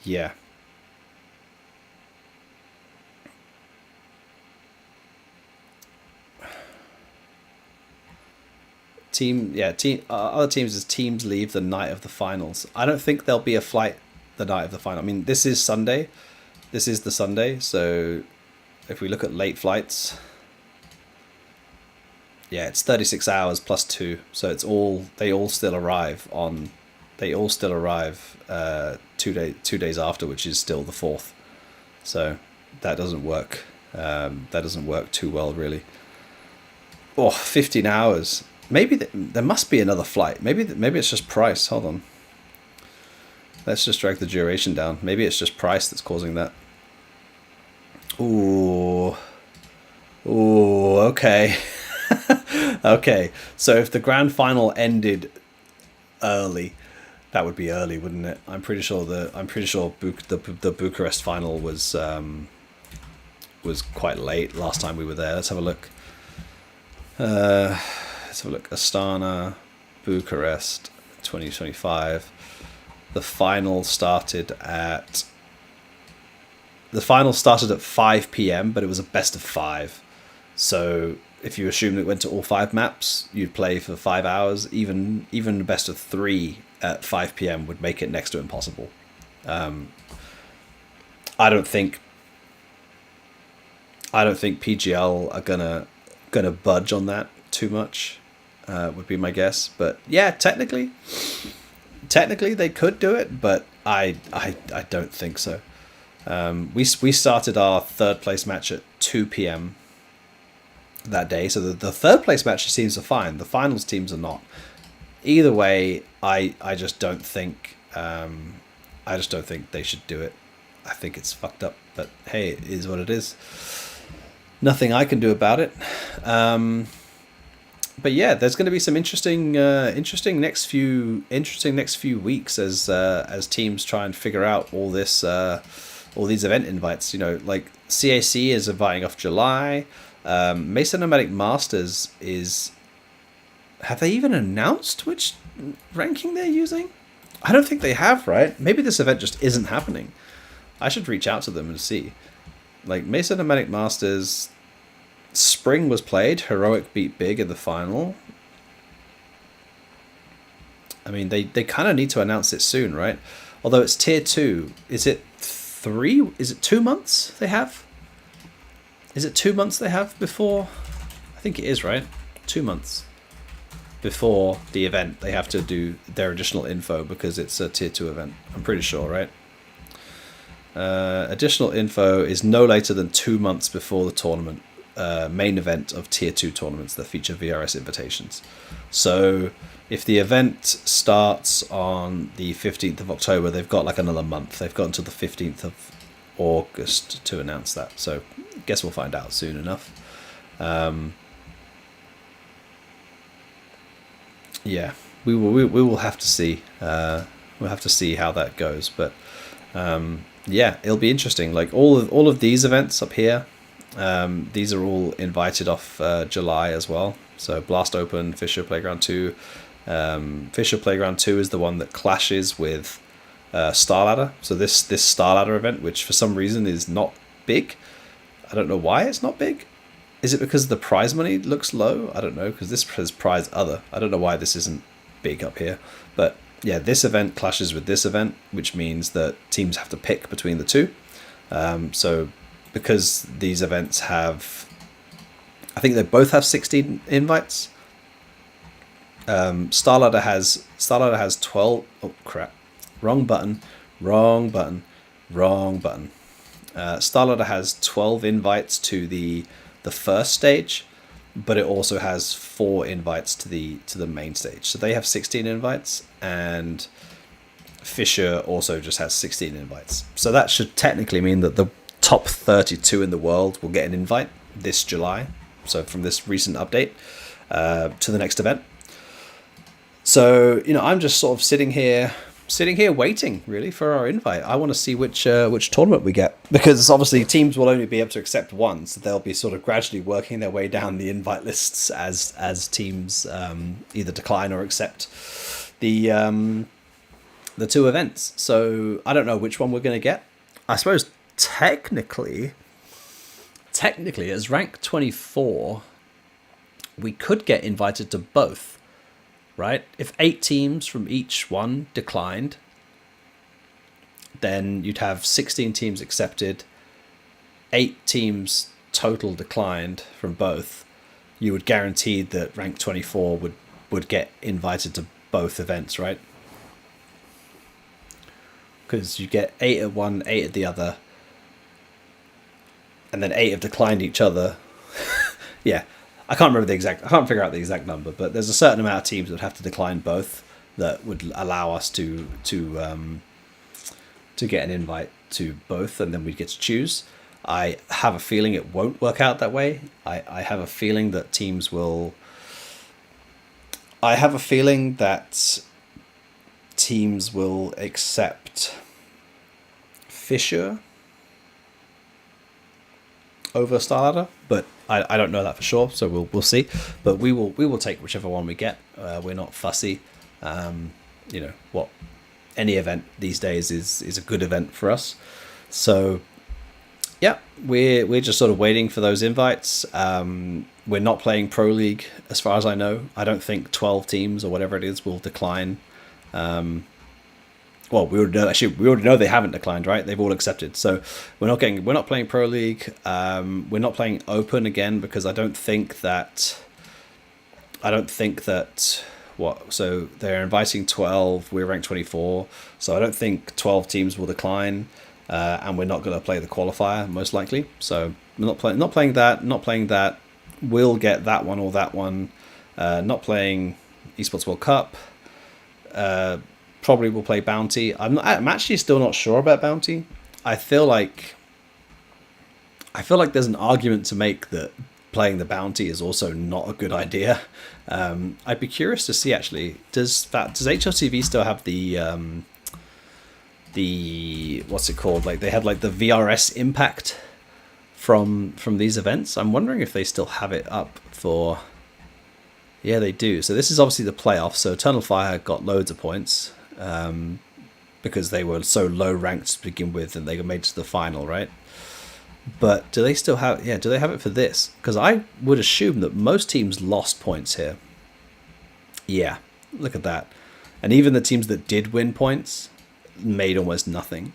Yeah. Other teams is teams leave the night of the finals. I don't think there'll be a flight the night of the final. I mean, this is Sunday. This is the Sunday, so if we look at late flights, yeah, it's 36 hours plus 2, so they all still arrive 2 days after, which is still the 4th. So that doesn't work That doesn't work too well, really. Oh, 15 hours. Maybe there must be another flight. Maybe it's just price. Hold on. Let's just drag the duration down. Maybe it's just price that's causing that. Ooh. Ooh, okay. Okay. So if the grand final ended early, that would be early, wouldn't it? I'm pretty sure the Bucharest final was quite late last time we were there. Let's have a look. Astana, Bucharest, 2025. The final started at 5 p.m., but it was a best of 5. So if you assume it went to all 5 maps, you'd play for 5 hours. Even a best of 3 at 5 p.m. would make it next to impossible. I don't think PGL are gonna budge on that too much. Would be my guess. But yeah, technically they could do it, but I don't think so. We started our third place match at 2 p.m. that day, so the third place match teams are fine. The finals teams are not. Either way, I just don't think they should do it. I think it's fucked up, but hey, it is what it is. Nothing I can do about it. But yeah, there's going to be some interesting next few weeks as teams try and figure out all these event invites. You know, like CAC is inviting off July. Mesa Nomadic Masters is. Have they even announced which ranking they're using? I don't think they have, right? Maybe this event just isn't happening. I should reach out to them and see. Like Mesa Nomadic Masters, Spring was played. Heroic beat Big in the final. I mean, they kind of need to announce it soon, right? Although it's tier 2. Is it 3? Is it 2 months they have? Is it 2 months they have before? I think it is, right? 2 months before the event. They have to do their additional info because it's a tier 2 event. I'm pretty sure, right? Additional info is no later than 2 months before the tournament. Main event of tier 2 tournaments that feature VRS invitations. So if the event starts on the 15th of October, they've got like another month. They've got until the 15th of August to announce that. So I guess we'll find out soon enough. Yeah, we will have to see. We'll have to see how that goes. But yeah, it'll be interesting. Like all of these events up here, these are all invited off July as well. So Blast Open, Fisher Playground 2. Fisher Playground 2 is the one that clashes with Star Ladder. So this Star Ladder event, which for some reason is not big. I don't know why it's not big. Is it because the prize money looks low? I don't know, because this has prize other. I don't know why this isn't big up here. But yeah, this event clashes with this event, which means that teams have to pick between the two. So because these events have, I think they both have 16 invites. Starladder has 12. Oh crap! Wrong button. Starladder has 12 invites to the first stage, but it also has 4 invites to the main stage. So they have 16 invites, and Fisher also just has 16 invites. So that should technically mean that the top 32 in the world will get an invite this July. So from this recent update to the next event. So, you know, I'm just sort of sitting here waiting really for our invite. I want to see which tournament we get, because obviously teams will only be able to accept one, so they'll be sort of gradually working their way down the invite lists as teams either decline or accept the 2 events. So I don't know which one we're going to get. I suppose technically as rank 24, we could get invited to both. Right? If 8 teams from each one declined, then you'd have 16 teams accepted, 8 teams total declined from both. You would guarantee that rank 24 would get invited to both events, right? Because you get 8 at one, 8 at the other. and then 8 have declined each other. Yeah, I can't remember the exact. I can't figure out the exact number, but there's a certain amount of teams that would have to decline both that would allow us to get an invite to both, and then we get to choose. I have a feeling it won't work out that way. I have a feeling that teams will. I have a feeling that teams will accept Fisher over Starladder, but I don't know that for sure, so we'll see. But we will take whichever one we get. We're not fussy. What any event these days is a good event for us. So yeah, we're just sort of waiting for those invites. We're not playing Pro League as far as I know. I don't think 12 teams or whatever it is will decline. Well, we already know they haven't declined, right? They've all accepted. So we're not playing Pro League. We're not playing Open again because I don't think that so they're inviting 12, we're ranked 24. So I don't think 12 teams will decline, and we're not going to play the qualifier most likely. So we're not playing that. We'll get that one or that one. Not playing Esports World Cup. Probably will play Bounty. I'm actually still not sure about Bounty. I feel like there's an argument to make that playing the Bounty is also not a good idea. I'd be curious to see actually. Does HLTV still have the what's it called? Like they had like the VRS impact from these events. I'm wondering if they still have it up for. Yeah, they do. So this is obviously the playoffs. So Eternal Fire got loads of points because they were so low ranked to begin with, and they got made to the final, right? But do they still have? Yeah, do they have it for this? Because I would assume that most teams lost points here. Yeah, look at that. And even the teams that did win points made almost nothing.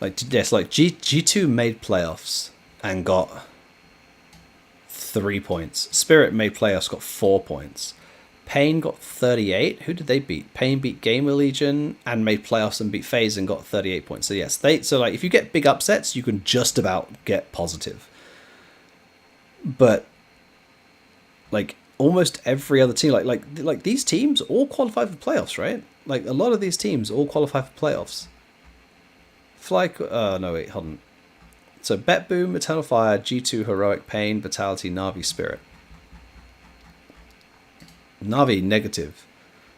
Like G2 made playoffs and got 3 points. Spirit made playoffs, got 4 points. Pain got 38. Who did they beat? Pain beat Gamer Legion and made playoffs and beat FaZe and got 38 points. So yes, if you get big upsets, you can just about get positive. But like almost every other team, like these teams all qualify for playoffs, right? Like a lot of these teams all qualify for playoffs. No wait, hold on. So Bet Boom, Eternal Fire, G2, Heroic, Pain, Vitality, Na'Vi, Spirit. Na'Vi negative.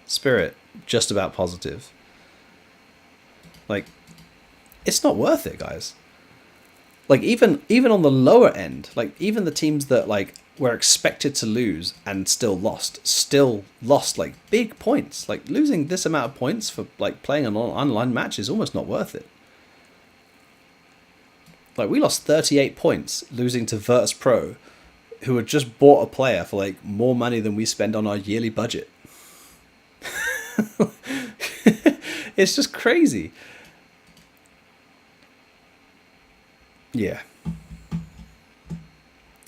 Spirit just about positive. Like, it's not worth it, guys. Like even on the lower end, like even the teams that like were expected to lose and still lost like big points. Like losing this amount of points for like playing an online match is almost not worth it. Like we lost 38 points losing to Virtus Pro, who had just bought a player for like more money than we spend on our yearly budget. It's just crazy. Yeah.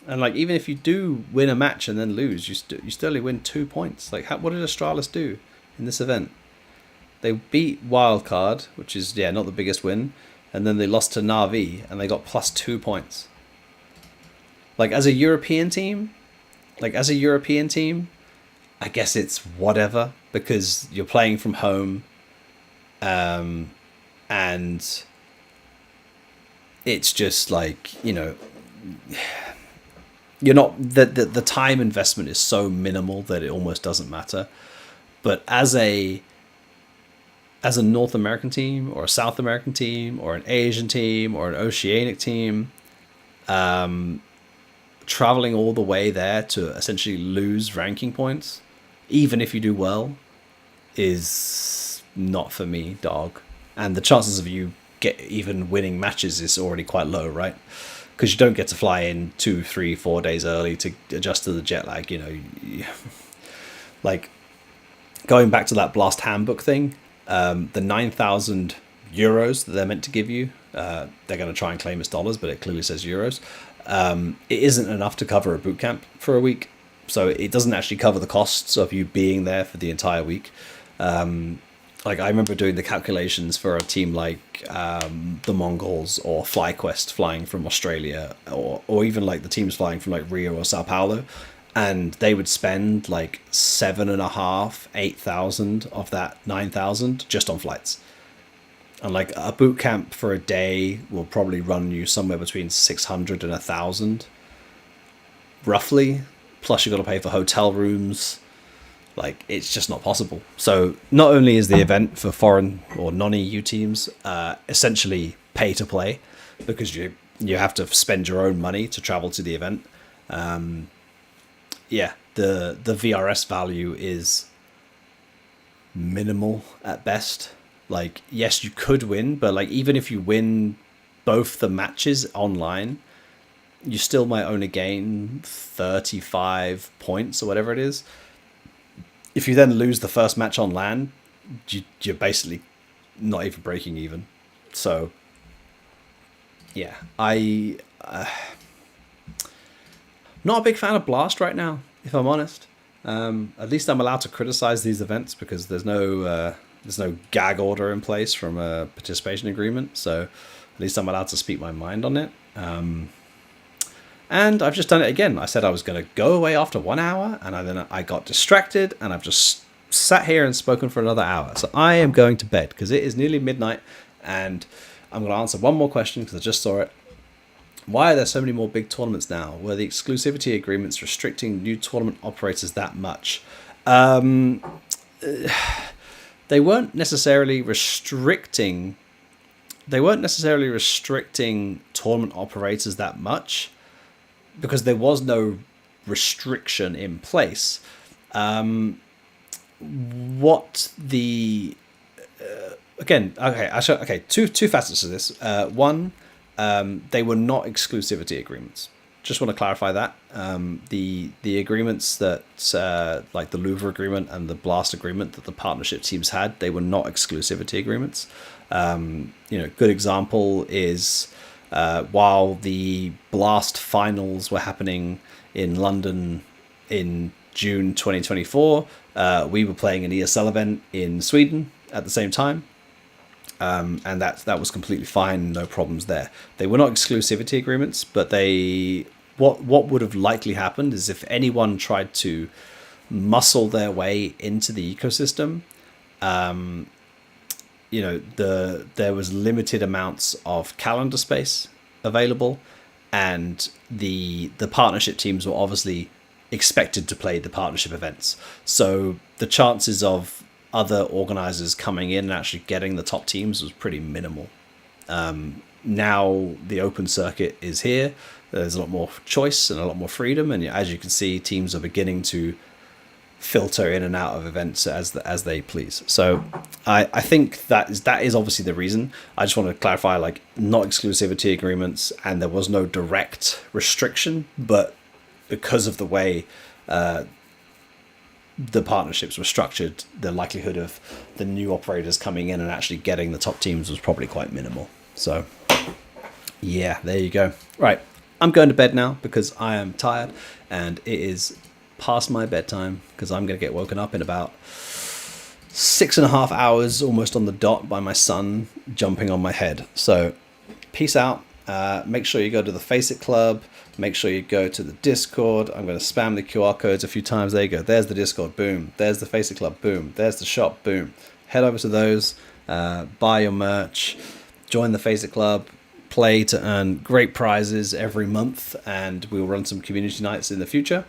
And like even if you do win a match and then lose, you still only win 2 points. Like what did Astralis do in this event? They beat Wildcard, which is not the biggest win, and then they lost to Na'Vi and they got plus 2 points. Like as a European team, I guess it's whatever because you're playing from home, and it's just like, you're not the time investment is so minimal that it almost doesn't matter. But as a North American team or a South American team or an Asian team or an Oceanic team, traveling all the way there to essentially lose ranking points, even if you do well, is not for me, dog. And the chances of you get even winning matches is already quite low, right? Because you don't get to fly in 2, 3, 4 days early to adjust to the jet lag. Like going back to that Blast Handbook thing, the 9,000 euros that they're meant to give you, they're going to try and claim it's dollars, but it clearly says euros. It isn't enough to cover a boot camp for a week, so it doesn't actually cover the costs of you being there for the entire week. A Like, I remember doing the calculations for a team like the Mongols or FlyQuest flying from Australia, or even like the teams flying from like Rio or Sao Paulo, and they would spend like 7,500, 8,000 of that 9,000 just on flights. And like a boot camp for a day will probably run you somewhere between 600 and 1,000, roughly. Plus, you got to pay for hotel rooms. Like, it's just not possible. So not only is the event for foreign or non-EU teams essentially pay to play, because you have to spend your own money to travel to the event. Yeah, the VRS value is minimal at best. Like, yes, you could win, but like, even if you win both the matches online, you still might only gain 35 points or whatever it is. If you then lose the first match on land, you're basically not even breaking even. So, yeah, not a big fan of Blast right now, if I'm honest. At least I'm allowed to criticize these events because there's no gag order in place from a participation agreement. So at least I'm allowed to speak my mind on it. And I've just done it again. I said I was going to go away after 1 hour, and then I got distracted, and I've just sat here and spoken for another hour. So I am going to bed because it is nearly midnight, and I'm going to answer one more question because I just saw it. Why are there so many more big tournaments now? Were the exclusivity agreements restricting new tournament operators that much? They weren't necessarily restricting tournament operators that much, because there was no restriction in place. Two facets to this. One, they were not exclusivity agreements. Just want to clarify that. The agreements that like the Louvre agreement and the Blast agreement that the partnership teams had, they were not exclusivity agreements. Good example is while the Blast finals were happening in London in June 2024, we were playing an ESL event in Sweden at the same time. And that was completely fine, no problems there. They were not exclusivity agreements, but what would have likely happened is if anyone tried to muscle their way into the ecosystem, there was limited amounts of calendar space available, and the partnership teams were obviously expected to play the partnership events. So the chances of other organizers coming in and actually getting the top teams was pretty minimal. Now the open circuit is here. There's a lot more choice and a lot more freedom, and as you can see, teams are beginning to filter in and out of events as they please. So I think that is obviously the reason. I just want to clarify, like, not exclusivity agreements, and there was no direct restriction, but because of the way the partnerships were structured, the likelihood of the new operators coming in and actually getting the top teams was probably quite minimal. So yeah, there you go. Right, I'm going to bed now because I am tired, and it is past my bedtime because I'm going to get woken up in about 6.5 hours, almost on the dot, by my son jumping on my head. So peace out. Make sure you go to the Face It Club. Make sure you go to the Discord. I'm going to spam the QR codes a few times. There you go. There's the Discord. Boom. There's the Face It Club. Boom. There's the shop. Boom. Head over to those. Buy your merch. Join the Face It Club. Play to earn great prizes every month. And we'll run some community nights in the future.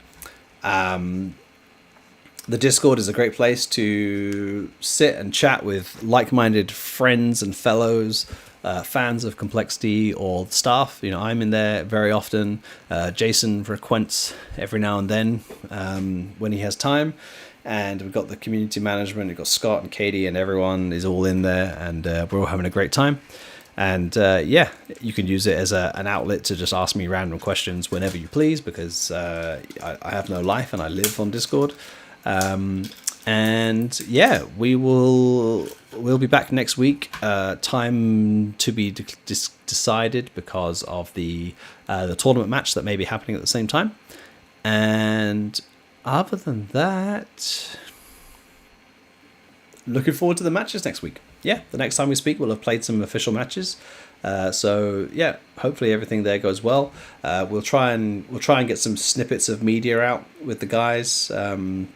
The Discord is a great place to sit and chat with like-minded friends and fellows, fans of Complexity or staff. I'm in there very often. Jason frequents every now and then when he has time, and we've got the community management. We've got Scott and Katie, and everyone is all in there, and we're all having a great time. And you can use it as an outlet to just ask me random questions whenever you please, because I have no life and I live on Discord. And yeah, we'll be back next week. Time to be decided because of the tournament match that may be happening at the same time. And other than that, looking forward to the matches next week. Yeah, the next time we speak, we'll have played some official matches. So yeah, hopefully everything there goes well. We'll try and get some snippets of media out with the guys in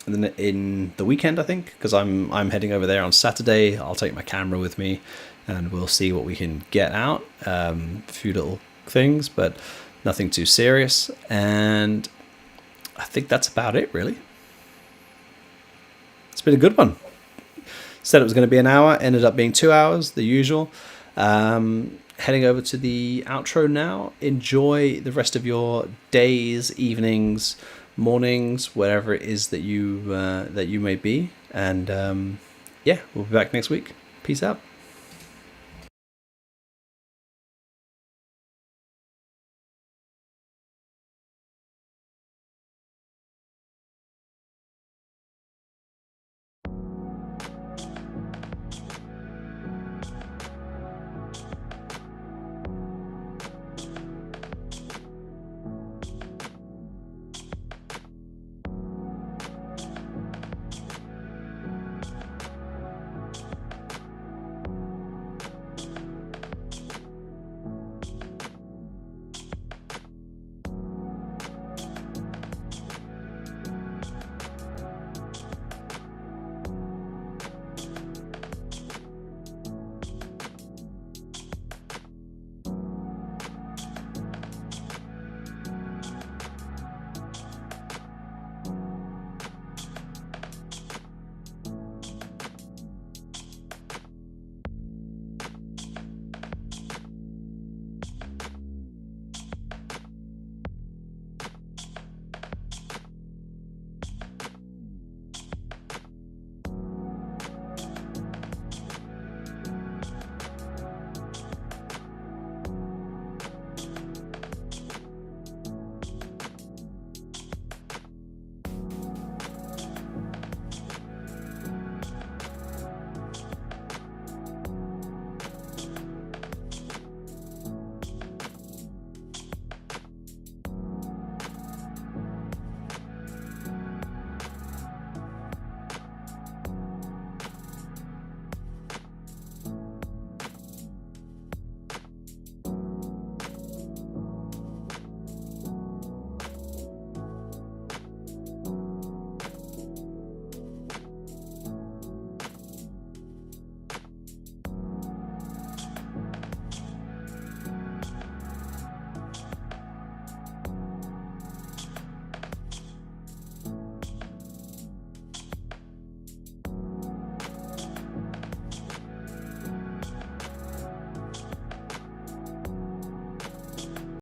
the weekend, I think, because I'm heading over there on Saturday. I'll take my camera with me, and we'll see what we can get out. A few little things, but nothing too serious. And I think that's about it, really. It's been a good one. Said it was going to be an hour, ended up being 2 hours, the usual. Heading over to the outro now. Enjoy the rest of your days, evenings, mornings, whatever it is that you may be. And yeah, we'll be back next week. Peace out.